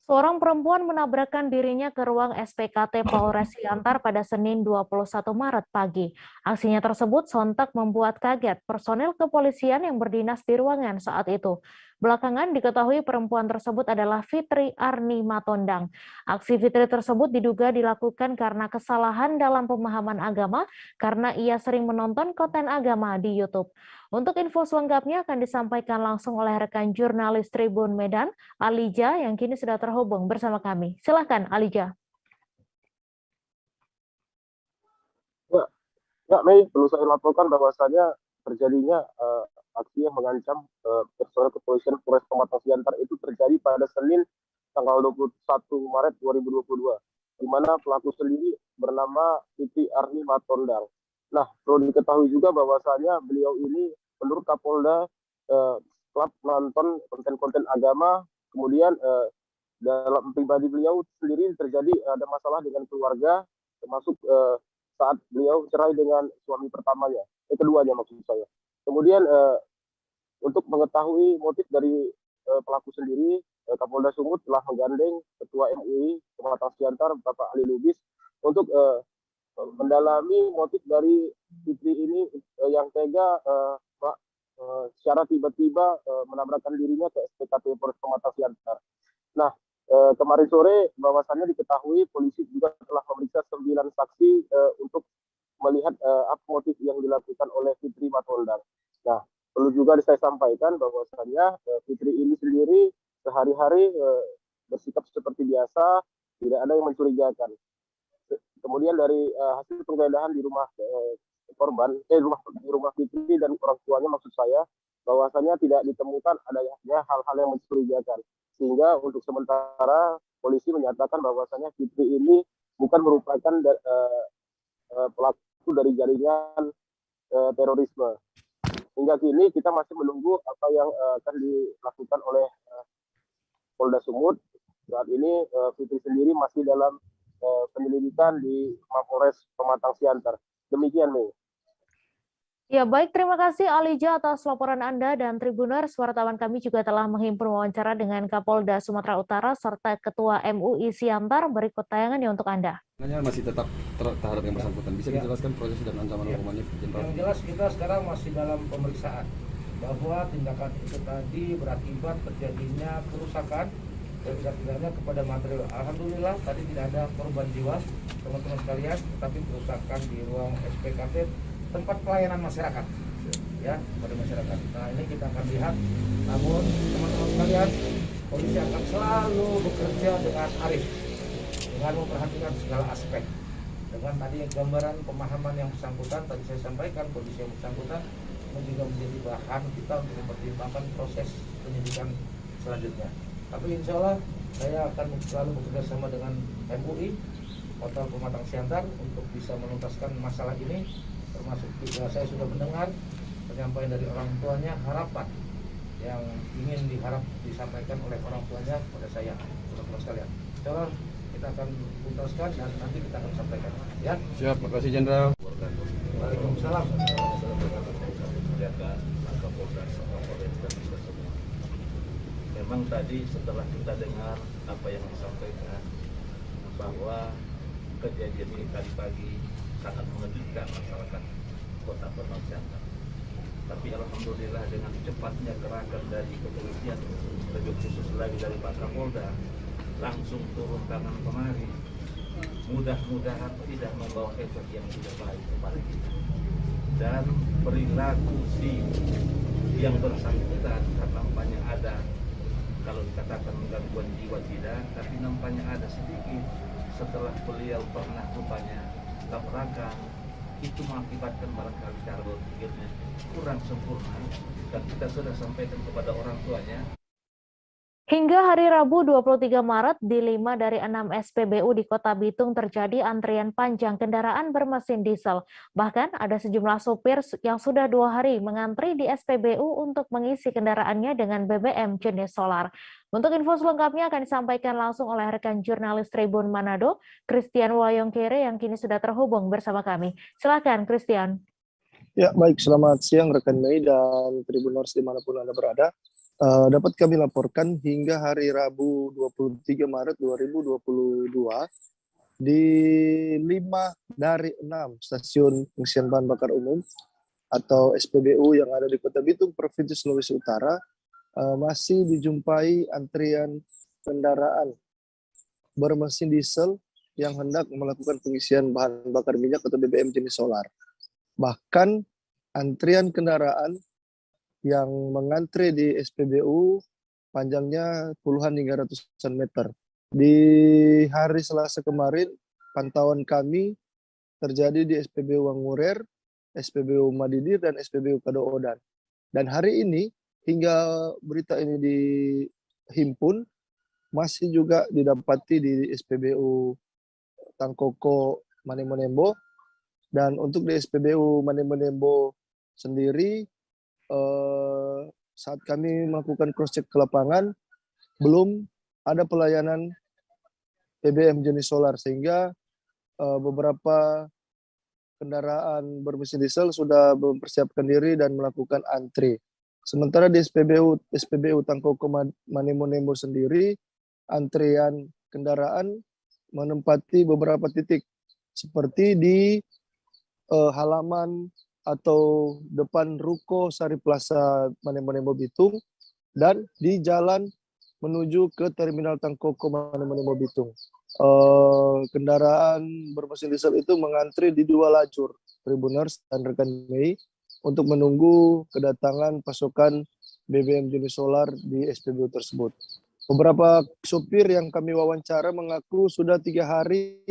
Seorang perempuan menabrakkan dirinya ke ruang SPKT Polres Siantar pada Senin 21 Maret pagi. Aksinya tersebut sontak membuat kaget personel kepolisian yang berdinas di ruangan saat itu. Belakangan diketahui perempuan tersebut adalah Fitri Arni Matondang. Aksi Fitri tersebut diduga dilakukan karena kesalahan dalam pemahaman agama karena ia sering menonton konten agama di YouTube. Untuk info selengkapnya akan disampaikan langsung oleh rekan jurnalis Tribun Medan, Alija, yang kini sudah terhubung bersama kami. Silakan, Alija. Ya, Mei, perlu saya laporkan bahwasanya terjadinya aksi yang mengancam personel kepolisian Polres Pematang Siantar itu terjadi pada Senin tanggal 21 Maret 2022, di mana pelaku sendiri bernama Fitri Arni Matondang. Nah, perlu diketahui juga bahwasanya beliau ini menurut Kapolda telah menonton konten-konten agama, kemudian dalam pribadi beliau sendiri terjadi ada masalah dengan keluarga, termasuk saat beliau cerai dengan suami pertamanya, keduanya maksud saya. Kemudian untuk mengetahui motif dari pelaku sendiri, Kapolda Sumut telah menggandeng Ketua MUI Pematang Siantar, Bapak Ali Lubis, untuk mendalami motif dari Fitri ini yang tega secara tiba-tiba menabrakkan dirinya ke SPKT Polres Pematang Siantar. Nah, kemarin sore bahwasannya diketahui polisi juga telah memeriksa 9 saksi untuk melihat apa motif yang dilakukan oleh Fitri Matondang. Nah, perlu juga saya sampaikan bahwasannya Fitri ini sendiri sehari-hari bersikap seperti biasa, tidak ada yang mencurigakan. Kemudian dari hasil penggeledahan di rumah korban, rumah Fitri dan orang tuanya maksud saya, bahwasannya tidak ditemukan adanya hal-hal yang mencurigakan. Sehingga untuk sementara polisi menyatakan bahwasannya Fitri ini bukan merupakan pelaku dari jaringan terorisme. Hingga kini kita masih menunggu apa yang akan dilakukan oleh Polda Sumut. Saat ini Fitri sendiri masih dalam penyelidikan di Mapolres Pematang Siantar. Demikian, Mei. Ya, baik, terima kasih Alija atas laporan Anda, dan Tribuners, wartawan kami juga telah menghimpun wawancara dengan Kapolda Sumatera Utara serta Ketua MUI Siantar. Berikut tayangannya untuk Anda. Masih tetap terhadap yang bersangkutan. Bisa dijelaskan proses dan ancaman hukumannya? Yang jelas kita sekarang masih dalam pemeriksaan bahwa tindakan itu tadi berakibat terjadinya kerusakan dan tidak kepada material. Alhamdulillah tadi tidak ada korban jiwa teman-teman sekalian, tetapi kerusakan di ruang SPKT tempat pelayanan masyarakat. ya kepada masyarakat. Nah ini kita akan lihat, namun teman-teman sekalian, polisi akan selalu bekerja dengan arif, dengan memperhatikan segala aspek. Dengan tadi gambaran pemahaman yang bersangkutan, tadi saya sampaikan kondisi yang bersangkutan juga menjadi bahan kita untuk mempertimbangkan proses penyidikan selanjutnya. Tapi insya Allah saya akan selalu bekerja sama dengan MUI, Hotel Pematang Siantar untuk bisa menuntaskan masalah ini. Termasuk juga saya sudah mendengar penyampaian dari orang tuanya, harapan yang ingin disampaikan oleh orang tuanya kepada saya, teman-teman sekalian. Insya Allah kita akan tuntaskan dan nanti kita akan sampaikan. Ya. Siap, makasih Jenderal. Waalaikumsalam. Memang tadi setelah kita dengar apa yang disampaikan bahwa kejadian ini tadi pagi sangat mengejutkan masyarakat Kota Pematang Siantar. Tapi alhamdulillah dengan cepatnya gerakan dari kepolisian, lebih khusus lagi dari Pak Kapolda, langsung turun tangan kemari. Mudah-mudahan tidak membawa efek yang tidak baik kepada kita. Dan perilaku si yang bersangkutan karena nampaknya ada, kalau dikatakan gangguan jiwa tidak, tapi nampaknya ada sedikit setelah beliau pernah rupanya tabrakan, itu mengakibatkan barangkali cara berpikirnya kurang sempurna, dan kita sudah sampaikan kepada orang tuanya. Hingga hari Rabu 23 Maret, di 5 dari 6 SPBU di Kota Bitung terjadi antrian panjang kendaraan bermesin diesel. Bahkan ada sejumlah sopir yang sudah 2 hari mengantri di SPBU untuk mengisi kendaraannya dengan BBM jenis solar. Untuk info selengkapnya akan disampaikan langsung oleh rekan jurnalis Tribun Manado, Christian Wayongkere yang kini sudah terhubung bersama kami. Silakan, Christian. Ya, baik. Selamat siang rekan Mei dan Tribuners dimanapun Anda berada. Dapat kami laporkan hingga hari Rabu 23 Maret 2022 di 5 dari 6 stasiun pengisian bahan bakar umum atau SPBU yang ada di Kota Bitung, Provinsi Sulawesi Utara masih dijumpai antrian kendaraan bermesin diesel yang hendak melakukan pengisian bahan bakar minyak atau BBM jenis solar. Bahkan antrian kendaraan yang mengantri di SPBU panjangnya puluhan hingga ratusan meter. Di hari Selasa kemarin, pantauan kami terjadi di SPBU Wangurer, SPBU Madidir, dan SPBU Kadoodan. Dan hari ini, hingga berita ini dihimpun, masih juga didapati di SPBU Tangkoko Manemonembo. Dan untuk di SPBU Manemonembo sendiri, saat kami melakukan cross-check ke lapangan, belum ada pelayanan BBM jenis solar, sehingga beberapa kendaraan bermesin diesel sudah mempersiapkan diri dan melakukan antri. Sementara di SPBU Tangkoko Manemonembo sendiri, antrian kendaraan menempati beberapa titik, seperti di halaman atau depan Ruko Sari Plaza Manemonembo Bitung, dan di jalan menuju ke Terminal Tangkoko Manemonembo Bitung. Kendaraan bermesin diesel itu mengantri di 2 lajur, Tribuners dan rekan Mei, untuk menunggu kedatangan pasokan BBM jenis solar di SPBU tersebut. Beberapa sopir yang kami wawancara mengaku sudah 3 hari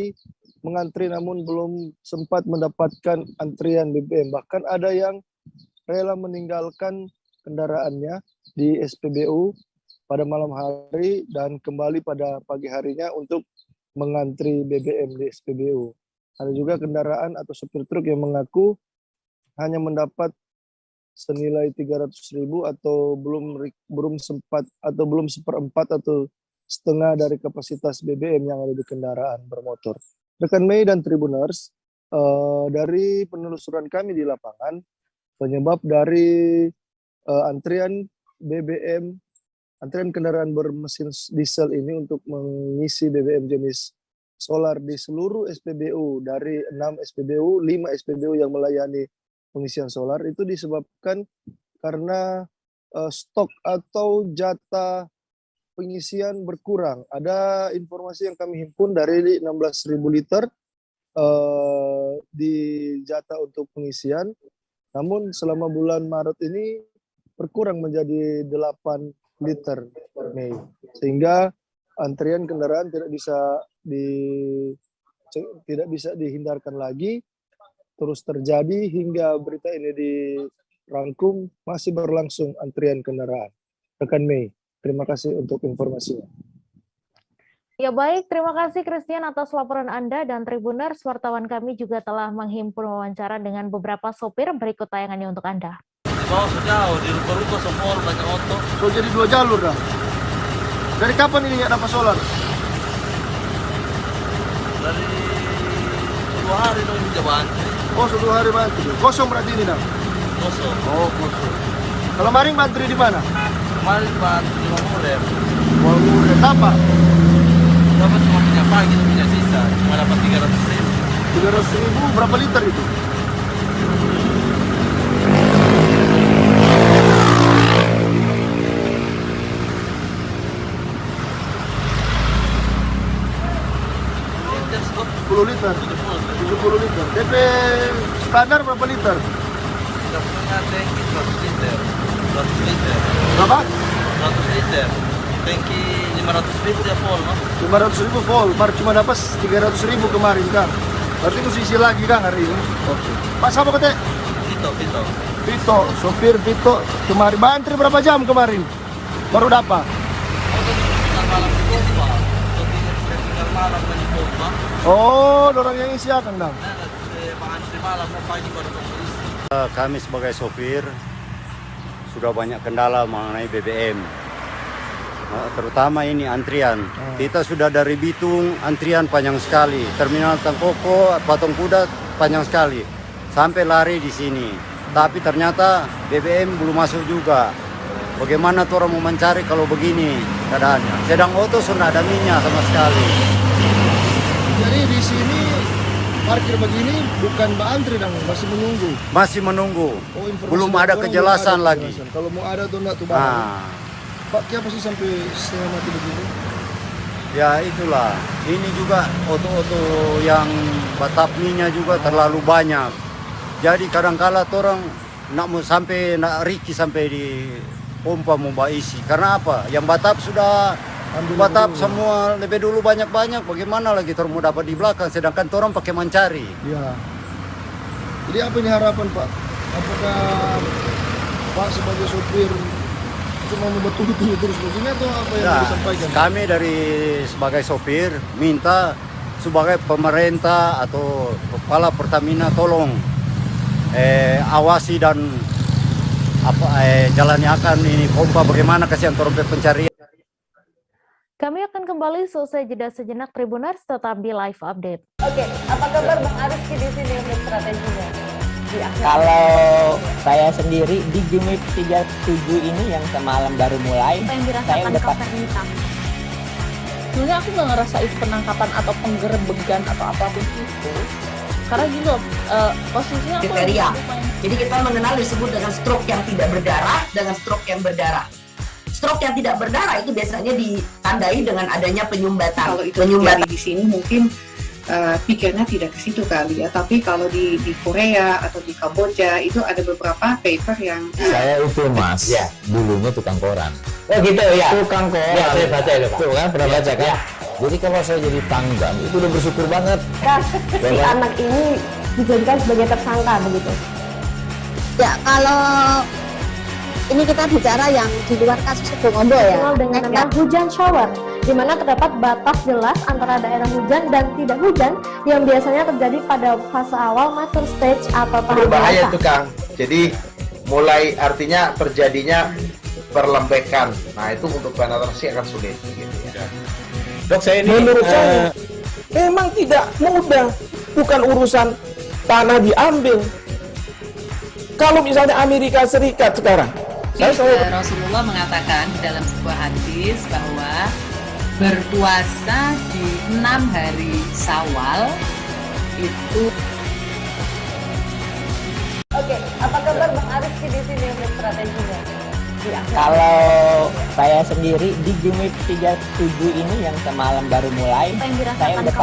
mengantri namun belum sempat mendapatkan antrian BBM. Bahkan ada yang rela meninggalkan kendaraannya di SPBU pada malam hari dan kembali pada pagi harinya untuk mengantri BBM di SPBU. Ada juga kendaraan atau sopir truk yang mengaku hanya mendapat senilai 300.000 atau belum sempat atau belum seperempat atau setengah dari kapasitas BBM yang ada di kendaraan bermotor. Rekan Mei dan Tribuners, dari penelusuran kami di lapangan, penyebab dari antrian BBM, antrian kendaraan bermesin diesel ini untuk mengisi BBM jenis solar di seluruh SPBU, dari 6 SPBU, 5 SPBU yang melayani pengisian solar, itu disebabkan karena stok atau jatah pengisian berkurang. Ada informasi yang kami himpun dari 16.000 liter di jatah untuk pengisian, Namun selama bulan Maret ini berkurang menjadi 8 liter per Mei, sehingga antrian kendaraan tidak bisa dihindarkan lagi, terus terjadi hingga berita ini dirangkum masih berlangsung antrian kendaraan. Rekan Mei, terima kasih untuk informasinya. Ya baik, terima kasih Christian atas laporan Anda, dan Tribuners, wartawan kami juga telah menghimpun wawancara dengan beberapa sopir. Berikut tayangannya untuk Anda. Mau sejauh, di ruko-ruko semua banyak oto. So jadi 2 jalur dah. Dari kapan ini nggak dapat solar? Dari 2 hari dong jawaban. Oh, 2 hari bantu. Kosong berarti ini dah? Kosong. Oh, kosong. Kalau kemarin bantri di mana? Kemarin bantri di Mangurem. Mangurem, apa? Dapat cuma minyak pagi, minyak sisa. Cuma dapat 300.000. 300.000 berapa liter itu? Liter, 70 liter. DP standar berapa liter? Kita punya tangki 100 liter. 100 liter. Berapa? 100 liter. Tangki 500.000 dia full, no? 500.000 full, baru cuma dapat 300.000 kemarin, Kang. Berarti mesti isi lagi, Kang, hari ini. Oke. Pak, siapa kata? Vito, sopir Vito. Kemarin, antri berapa jam kemarin? Baru dapat? Oh, orang yang isi akan dong. Kami sebagai sopir sudah banyak kendala mengenai BBM, terutama ini antrian. Kita sudah dari Bitung antrian panjang sekali, terminal Tangkoko, Patung Kuda panjang sekali, sampai lari di sini. Tapi ternyata BBM belum masuk juga. Bagaimana tuh orang mau mencari kalau begini keadaannya? Sedang oto sudah ada minyak sama sekali. Jadi di sini parkir begini bukan antri dong, masih menunggu. Masih menunggu. Oh, belum ada kejelasan lagi. Kalau mau ada tuh enggak tuh Bang. Pak, kenapa sih sampai setengah mati begini? Ya itulah. Ini juga oto-oto yang batapninya juga terlalu banyak. Jadi kadang-kala orang nak mau sampai nak Riki sampai di pompa mau isi. Karena apa? Yang batap sudah batap semua lebih dulu banyak-banyak. Bagaimana lagi orang mau dapat di belakang, sedangkan orang pakai mencari. Ya. Jadi apa ini harapan Pak? Apakah Pak sebagai sopir cuma mau betul-betul terus begini atau apa yang disampaikan? Kami dari sebagai sopir minta sebagai pemerintah atau kepala Pertamina tolong awasi dan jalani akan ini pompa bagaimana kasihan orang pencarian. Kami akan kembali selesai jeda sejenak, Tribuners, tetap di live update. Oke, apa kabar Bang Ariski di sini untuk strateginya? Kalau saya sendiri di Jumit 37 ini yang semalam baru mulai, apa yang saya udah sebenarnya aku nggak ngerasa itu penangkapan atau penggerebegan atau apapun itu, karena gitu posisinya aku kriteria. Jadi kita mengenal disebut dengan stroke yang tidak berdarah dengan stroke yang berdarah. Stroke yang tidak berdarah itu biasanya ditandai dengan adanya penyumbatan. Kalau itu terjadi di sini mungkin pikirnya tidak ke situ kali ya, tapi kalau di Korea atau di Kamboja itu ada beberapa paper yang saya itu Mas, ya, dulunya tukang koran. Oh gitu ya. Tukang koran. Ya, saya baca itu Pak. Tuh kan pernah baca kan? Ya. Jadi kalau saya jadi tanggam itu udah bersyukur banget. Si anak ini dijadikan sebagai tersangka begitu. Ya, kalau ini kita bicara yang di luar kasus Sebongombo ya. Dengan nama hujan shower, di mana terdapat batas jelas antara daerah hujan dan tidak hujan yang biasanya terjadi pada fase awal mature stage atau tahap berbahaya itu Kang. Jadi mulai artinya terjadinya perlembekan. Nah itu untuk penetrasi akan sulit. Gitu ya. Dok, saya ini menurut saya memang tidak mudah. Bukan urusan tanah diambil. Kalau misalnya Amerika Serikat sekarang, Rasulullah mengatakan dalam sebuah hadis bahwa berpuasa di 6 hari Syawal itu. Oke, apa kabar Bang Ariski di sini untuk strateginya? Kalau saya sendiri di Jumit 37 ini yang semalam baru mulai, apa yang saya udah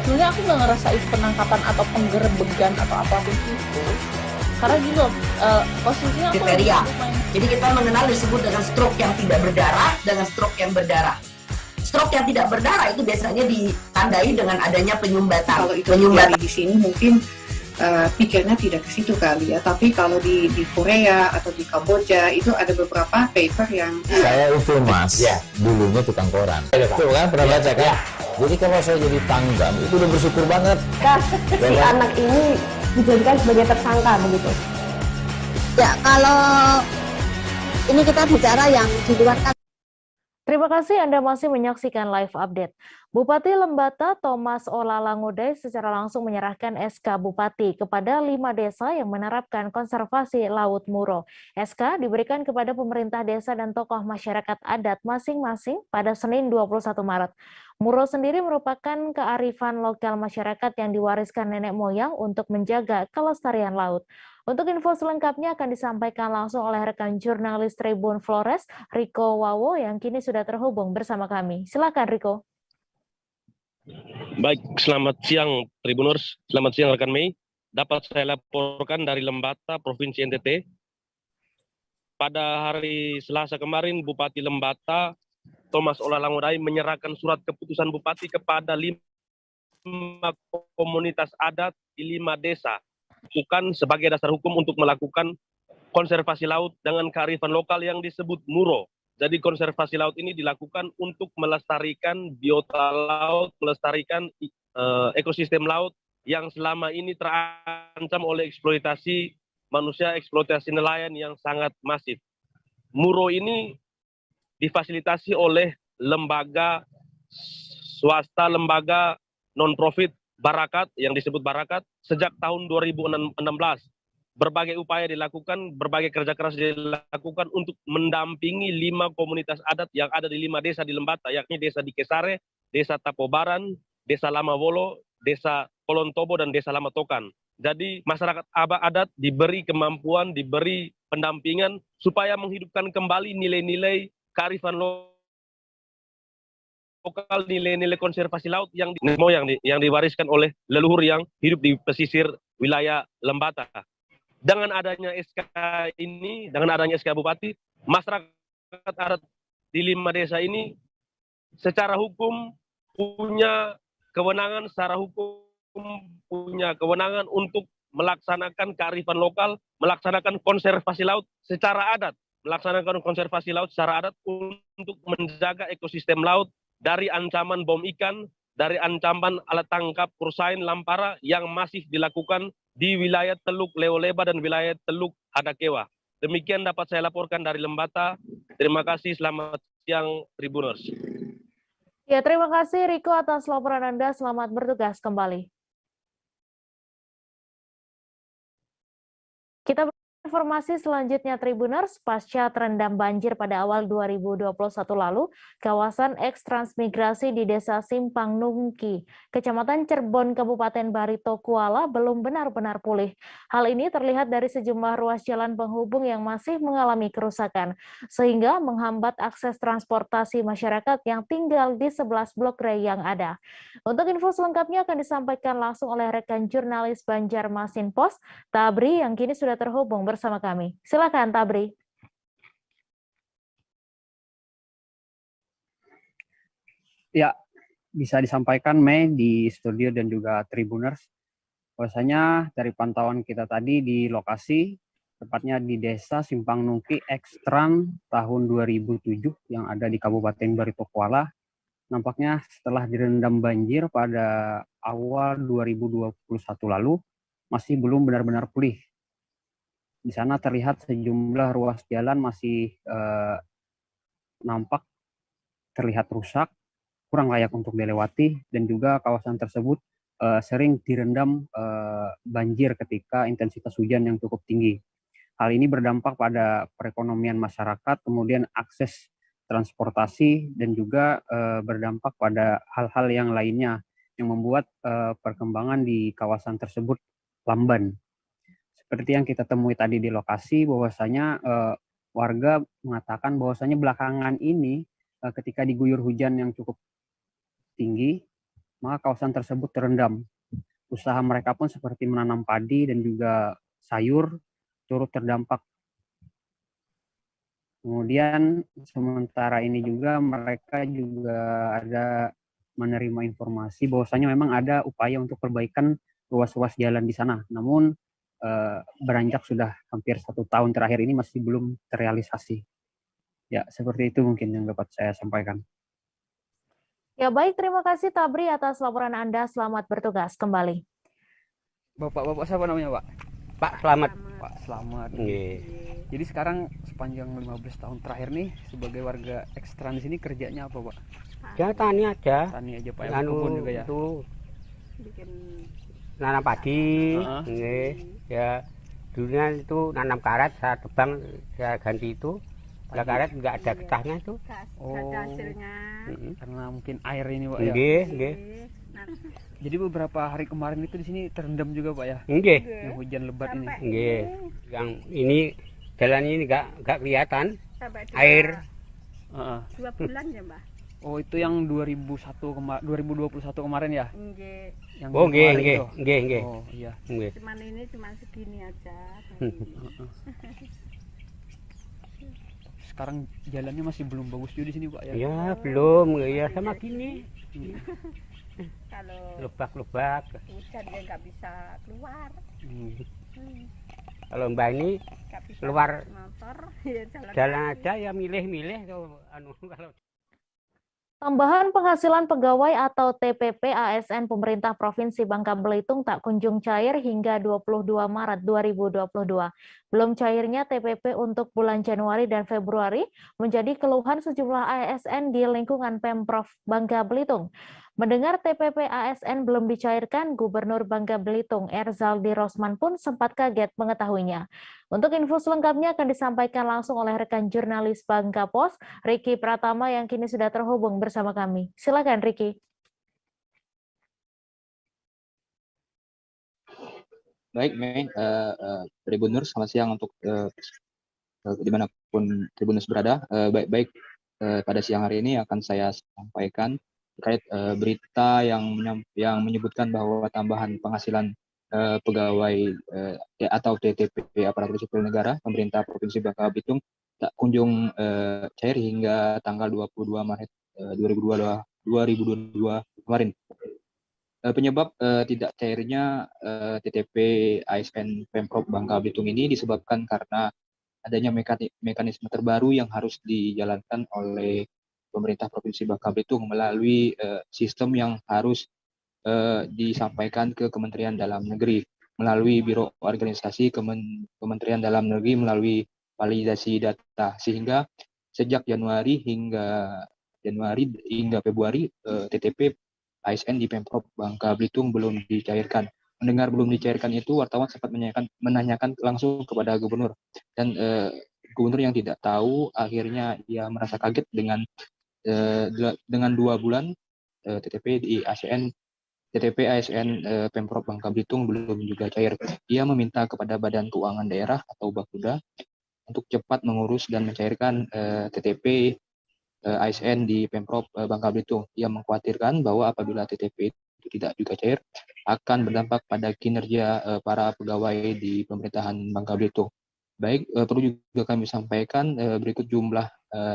sebenarnya aku nggak ngerasa itu penangkapan atau penggerebegan atau apapun itu, karena gini loh, posisinya aku kriteria. Jadi kita mengenal disebut dengan stroke yang tidak berdarah dengan stroke yang berdarah. Stroke yang tidak berdarah itu biasanya ditandai dengan adanya penyumbatan. Kalau itu terjadi di sini mungkin pikirnya tidak ke situ kali ya, tapi kalau di Korea atau di Kamboja itu ada beberapa paper yang Saya itu mas, dulunya tukang koran. Betul kan, pernah baca kan? Jadi kalau saya jadi tanggam itu udah bersyukur banget. Si anak ini dijadikan sebagai tersangka begitu. Ya, kalau ini kita bicara yang di luar. Terima kasih Anda masih menyaksikan live update. Bupati Lembata Thomas Olalangodai secara langsung menyerahkan SK Bupati kepada 5 desa yang menerapkan konservasi Laut Muro. SK diberikan kepada pemerintah desa dan tokoh masyarakat adat masing-masing pada Senin 21 Maret. Muro sendiri merupakan kearifan lokal masyarakat yang diwariskan nenek moyang untuk menjaga kelestarian laut. Untuk info selengkapnya akan disampaikan langsung oleh rekan jurnalis Tribun Flores, Riko Wawo, yang kini sudah terhubung bersama kami. Silakan Riko. Baik, selamat siang Tribuners, selamat siang rekan Mei. Dapat saya laporkan dari Lembata, Provinsi NTT. Pada hari Selasa kemarin, Bupati Lembata, Thomas Olalangodai menyerahkan surat keputusan Bupati kepada 5 komunitas adat di 5 desa. Bukan sebagai dasar hukum untuk melakukan konservasi laut dengan kearifan lokal yang disebut Muro. Jadi konservasi laut ini dilakukan untuk melestarikan biota laut, melestarikan ekosistem laut yang selama ini terancam oleh eksploitasi manusia, eksploitasi nelayan yang sangat masif. Muro ini difasilitasi oleh lembaga swasta, lembaga non-profit Barakat, yang disebut Barakat, sejak tahun 2016. Berbagai upaya dilakukan, berbagai kerja keras dilakukan untuk mendampingi 5 komunitas adat yang ada di 5 desa di Lembata, yakni Desa Dikesare, Desa Tapobaran, Desa Lama Wolo, Desa Kolontobo, dan Desa Lama Tokan. Jadi masyarakat adat diberi kemampuan, diberi pendampingan supaya menghidupkan kembali nilai-nilai kearifan lokal, nilai-nilai konservasi laut yang diwariskan oleh leluhur yang hidup di pesisir wilayah Lembata. Dengan adanya SK ini, dengan adanya SK Bupati, masyarakat adat di 5 desa ini secara hukum punya kewenangan, punya kewenangan untuk melaksanakan kearifan lokal, melaksanakan konservasi laut secara adat, untuk menjaga ekosistem laut dari ancaman bom ikan, dari ancaman alat tangkap kursain lampara yang masif dilakukan di wilayah Teluk Leoleba dan wilayah Teluk Hadakewa. Demikian dapat saya laporkan dari Lembata. Terima kasih, selamat siang Tribuners. Ya, terima kasih Riko atas laporan Anda. Selamat bertugas kembali. Kita informasi selanjutnya Tribuners, pasca terendam banjir pada awal 2021 lalu, kawasan eks-transmigrasi di Desa Simpang Nungki, Kecamatan Cirebon, Kabupaten Barito Kuala belum benar-benar pulih. Hal ini terlihat dari sejumlah ruas jalan penghubung yang masih mengalami kerusakan, sehingga menghambat akses transportasi masyarakat yang tinggal di 11 blok rel yang ada. Untuk info selengkapnya akan disampaikan langsung oleh rekan jurnalis Banjarmasin Post, Tabri, yang kini sudah terhubung bersama kami. Silakan Tabri. Ya, bisa disampaikan Mei di studio dan juga Tribuners. Bahwasanya dari pantauan kita tadi di lokasi, tepatnya di Desa Simpang Nungki Ekstran tahun 2007 yang ada di Kabupaten Barito Kuala, nampaknya setelah direndam banjir pada awal 2021 lalu, masih belum benar-benar pulih. Di sana terlihat sejumlah ruas jalan masih nampak terlihat rusak, kurang layak untuk dilewati, dan juga kawasan tersebut sering direndam banjir ketika intensitas hujan yang cukup tinggi. Hal ini berdampak pada perekonomian masyarakat, kemudian akses transportasi, dan juga berdampak pada hal-hal yang lainnya yang membuat perkembangan di kawasan tersebut lamban. Seperti yang kita temui tadi di lokasi, bahwasanya warga mengatakan bahwasanya belakangan ini ketika diguyur hujan yang cukup tinggi, maka kawasan tersebut terendam. Usaha mereka pun seperti menanam padi dan juga sayur turut terdampak. Kemudian sementara ini juga mereka juga ada menerima informasi bahwasanya memang ada upaya untuk perbaikan ruas-ruas jalan di sana. Namun beranjak sudah hampir 1 tahun terakhir ini masih belum terrealisasi. Ya, seperti itu mungkin yang dapat saya sampaikan. Ya baik, terima kasih Tabri atas laporan Anda. Selamat bertugas kembali. Bapak siapa namanya, Pak? Pak Slamet. Pak Slamet. Nggih. Jadi sekarang sepanjang 15 tahun terakhir nih sebagai warga ekstran di sini kerjanya apa, Pak? Ya tani aja. Tani aja, Pak. Ya, kebun juga ya. Itu nanam padi, nggih. Ya dulunya itu nanam karet, saya tebang, saya ganti itu. Kalau karet nggak ada getahnya itu. Oh. Karena mungkin air ini, Pak ya. Nggih, nggih. Jadi beberapa hari kemarin itu di sini terendam juga, Pak ya? Nggih. Yang hujan lebat ini. Nggih. Yang ini jalan ini nggak kelihatan air. 2 bulan ya, Mbak. Oh, itu yang 2021 kemarin ya? Nggih. Yang oh, nggih. Oh, iya. Nggih. Cuman ini cuma segini aja. Sekarang jalannya masih belum bagus juga di sini, Pak ya? Ya, belum. Ya sama gini. Kalau lubak-lubak. Hujan dia nggak bisa keluar. Kalau Mbak ini keluar motor, ya jalan aja ya milih-milih kalau Tambahan penghasilan pegawai atau TPP ASN pemerintah Provinsi Bangka Belitung tak kunjung cair hingga 22 Maret 2022. Belum cairnya TPP untuk bulan Januari dan Februari menjadi keluhan sejumlah ASN di lingkungan Pemprov Bangka Belitung. Mendengar TPP ASN belum dicairkan, Gubernur Bangka Belitung Erzaldi Rosman pun sempat kaget mengetahuinya. Untuk info selengkapnya akan disampaikan langsung oleh rekan jurnalis Bangka Pos, Riki Pratama yang kini sudah terhubung bersama kami. Silakan Riki. Baik, Mei, Tribuners, selamat siang untuk dimanapun Tribuners berada. Baik, pada siang hari ini akan saya sampaikan terkait berita yang menyebutkan bahwa tambahan penghasilan pegawai atau TTP aparatur sipil negara pemerintah Provinsi Bangka Belitung tak kunjung cair hingga tanggal 22 Maret 2022 kemarin. Penyebab tidak cairnya TTP ASN Pemprov Bangka Belitung ini disebabkan karena adanya mekanisme terbaru yang harus dijalankan oleh pemerintah Provinsi Bangka Belitung melalui sistem yang harus disampaikan ke Kementerian Dalam Negeri melalui Biro Organisasi Kementerian Dalam Negeri melalui validasi data, sehingga sejak Januari hingga Februari TTP ASN di Pemprov Bangka Belitung belum dicairkan. Mendengar belum dicairkan itu, wartawan sempat menanyakan langsung kepada gubernur, dan gubernur yang tidak tahu akhirnya ia merasa kaget dengan 2 bulan TTP ASN Pemprov Bangka Belitung belum juga cair. Ia meminta kepada Badan Keuangan Daerah atau Bapeda untuk cepat mengurus dan mencairkan TTP ASN di Pemprov Bangka Belitung. Ia mengkhawatirkan bahwa apabila TTP itu tidak juga cair, akan berdampak pada kinerja para pegawai di pemerintahan Bangka Belitung. Baik, perlu juga kami sampaikan berikut jumlah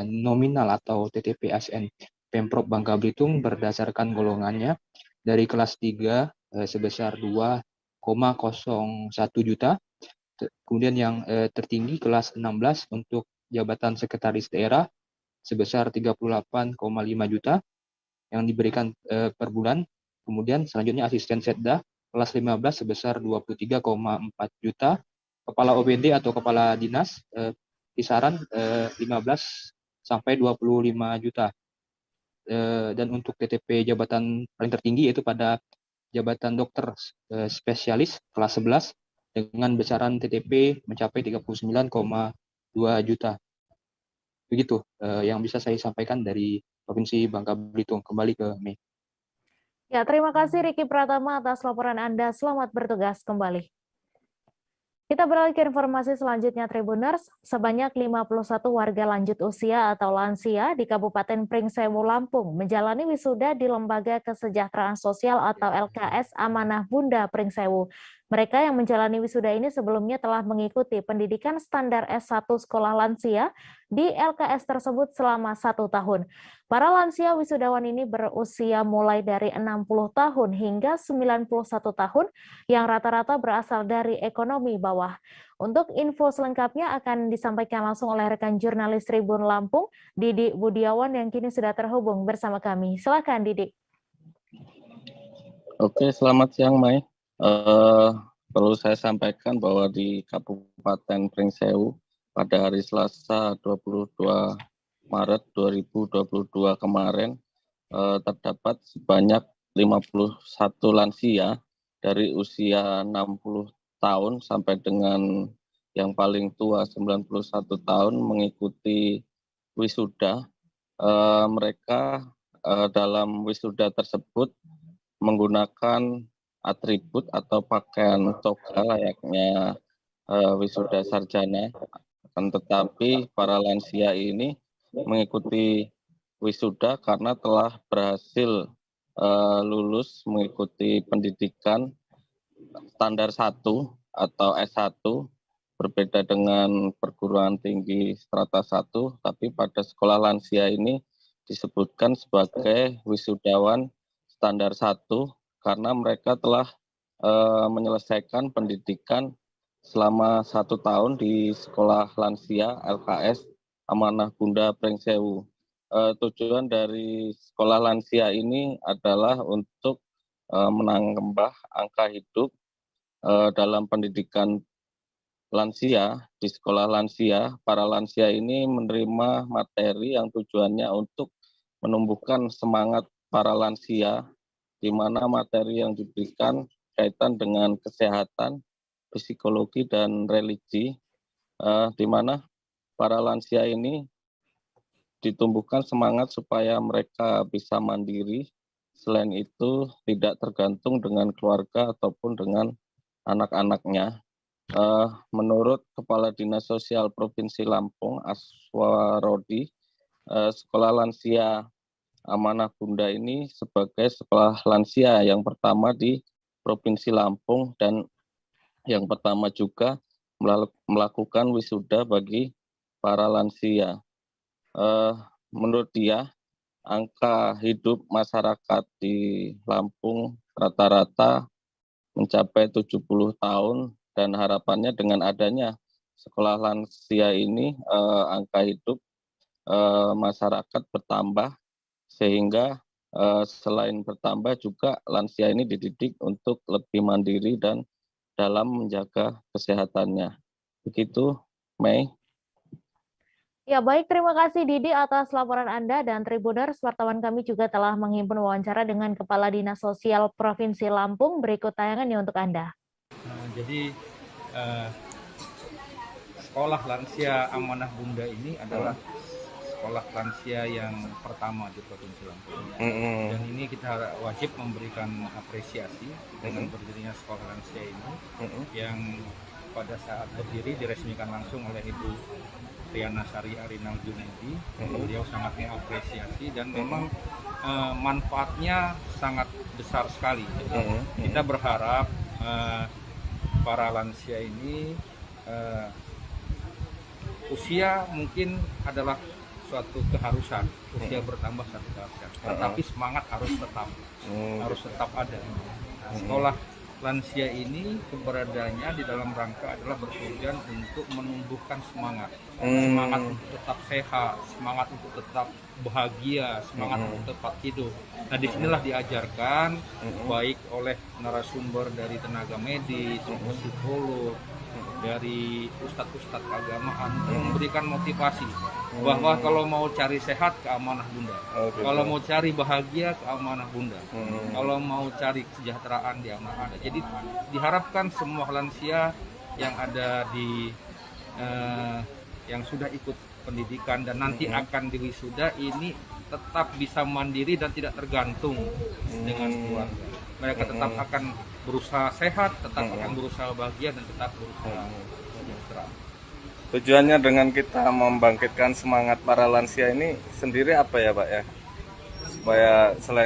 nominal atau TTP ASN Pemprov Bangka Belitung berdasarkan golongannya. Dari kelas 3 sebesar 2,01 juta. Kemudian yang tertinggi kelas 16 untuk jabatan sekretaris daerah sebesar 38,5 juta yang diberikan per bulan. Kemudian selanjutnya asisten setda kelas 15 sebesar 23,4 juta. Kepala OPD atau kepala dinas kisaran 15 sampai 25 juta. Dan untuk TTP jabatan paling tertinggi yaitu pada jabatan dokter spesialis kelas 11 dengan besaran TTP mencapai 39,2 juta. Begitu yang bisa saya sampaikan dari Provinsi Bangka Belitung. Kembali ke Mei. Ya, terima kasih Riki Pratama atas laporan Anda. Selamat bertugas kembali. Kita beralih ke informasi selanjutnya, Tribuners. Sebanyak 51 warga lanjut usia atau lansia di Kabupaten Pringsewu, Lampung menjalani wisuda di Lembaga Kesejahteraan Sosial atau LKS Amanah Bunda Pringsewu. Mereka yang menjalani wisuda ini sebelumnya telah mengikuti pendidikan standar S1 sekolah lansia di LKS tersebut selama 1 tahun. Para lansia wisudawan ini berusia mulai dari 60 tahun hingga 91 tahun yang rata-rata berasal dari ekonomi bawah. Untuk info selengkapnya akan disampaikan langsung oleh rekan jurnalis Tribun Lampung, Didi Budiawan yang kini sudah terhubung bersama kami. Silakan Didi. Oke, selamat siang Mai. Perlu saya sampaikan bahwa di Kabupaten Pringsewu pada hari Selasa 22 Maret 2022 kemarin terdapat sebanyak 51 lansia dari usia 60 tahun sampai dengan yang paling tua 91 tahun mengikuti wisuda. Mereka dalam wisuda tersebut menggunakan atribut atau pakaian toga layaknya wisuda sarjana, tetapi para lansia ini mengikuti wisuda karena telah berhasil lulus mengikuti pendidikan standar 1 atau S1, berbeda dengan perguruan tinggi strata 1, tapi pada sekolah lansia ini disebutkan sebagai wisudawan standar 1 karena mereka telah menyelesaikan pendidikan selama 1 tahun di sekolah lansia LKS Amanah Bunda Pringsewu. Tujuan dari sekolah lansia ini adalah untuk menambah angka hidup dalam pendidikan lansia. Di sekolah lansia, para lansia ini menerima materi yang tujuannya untuk menumbuhkan semangat para lansia, di mana materi yang diberikan kaitan dengan kesehatan, psikologi, dan religi, di mana para lansia ini ditumbuhkan semangat supaya mereka bisa mandiri, selain itu tidak tergantung dengan keluarga ataupun dengan anak-anaknya. Menurut Kepala Dinas Sosial Provinsi Lampung, Aswarodi, sekolah lansia Amanah Bunda ini sebagai sekolah lansia yang pertama di Provinsi Lampung dan yang pertama juga melakukan wisuda bagi para lansia. Menurut dia, angka hidup masyarakat di Lampung rata-rata mencapai 70 tahun dan harapannya dengan adanya sekolah lansia ini angka hidup masyarakat bertambah, sehingga selain bertambah juga lansia ini dididik untuk lebih mandiri dan dalam menjaga kesehatannya. Begitu, Mei. Ya baik, terima kasih Didi atas laporan Anda, dan Tribuners, wartawan kami juga telah menghimpun wawancara dengan Kepala Dinas Sosial Provinsi Lampung. Berikut tayangannya untuk Anda. Jadi sekolah lansia Amanah Bunda ini adalah sekolah lansia yang pertama di Provinsi Lampung. Dan ini kita wajib memberikan apresiasi dengan berdirinya sekolah lansia ini yang pada saat berdiri diresmikan langsung oleh Ibu Triana Sari Arinal Junaidi. Beliau sangat mengapresiasi dan memang manfaatnya sangat besar sekali. Kita berharap para lansia ini usia mungkin adalah suatu keharusan, usia bertambah satu keharusan, tetapi semangat harus tetap ada. Nah, sekolah lansia ini keberadaannya di dalam rangka adalah bertujuan untuk menumbuhkan semangat untuk tetap sehat, semangat untuk tetap bahagia, semangat untuk tetap hidup. Nah, disinilah diajarkan baik oleh narasumber dari tenaga medis, psikolog, dari ustadz-ustadz keagamaan, memberikan motivasi bahwa kalau mau cari sehat ke Amanah Bunda, kalau mau cari bahagia ke Amanah Bunda, kalau mau cari kesejahteraan di Amanah Bunda. Jadi diharapkan semua lansia yang ada di yang sudah ikut pendidikan dan nanti akan diwisuda ini tetap bisa mandiri dan tidak tergantung dengan keluarga. Mereka tetap akan berusaha sehat, tetap akan berusaha bahagia dan tetap berusaha sejahtera. Tujuannya dengan kita membangkitkan semangat para lansia ini sendiri apa ya Pak ya?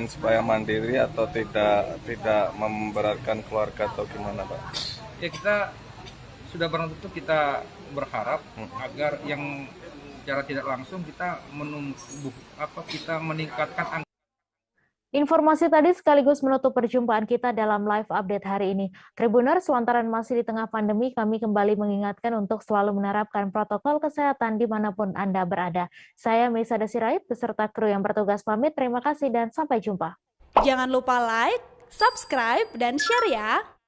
Supaya mandiri atau tidak memberatkan keluarga atau gimana Pak? Ya kita sudah barang tentu kita berharap agar yang secara tidak langsung kita meningkatkan. Informasi tadi sekaligus menutup perjumpaan kita dalam live update hari ini. Tribuners, lantaran masih di tengah pandemi, kami kembali mengingatkan untuk selalu menerapkan protokol kesehatan dimanapun Anda berada. Saya Meisada Sirait, beserta kru yang bertugas pamit. Terima kasih dan sampai jumpa. Jangan lupa like, subscribe, dan share ya!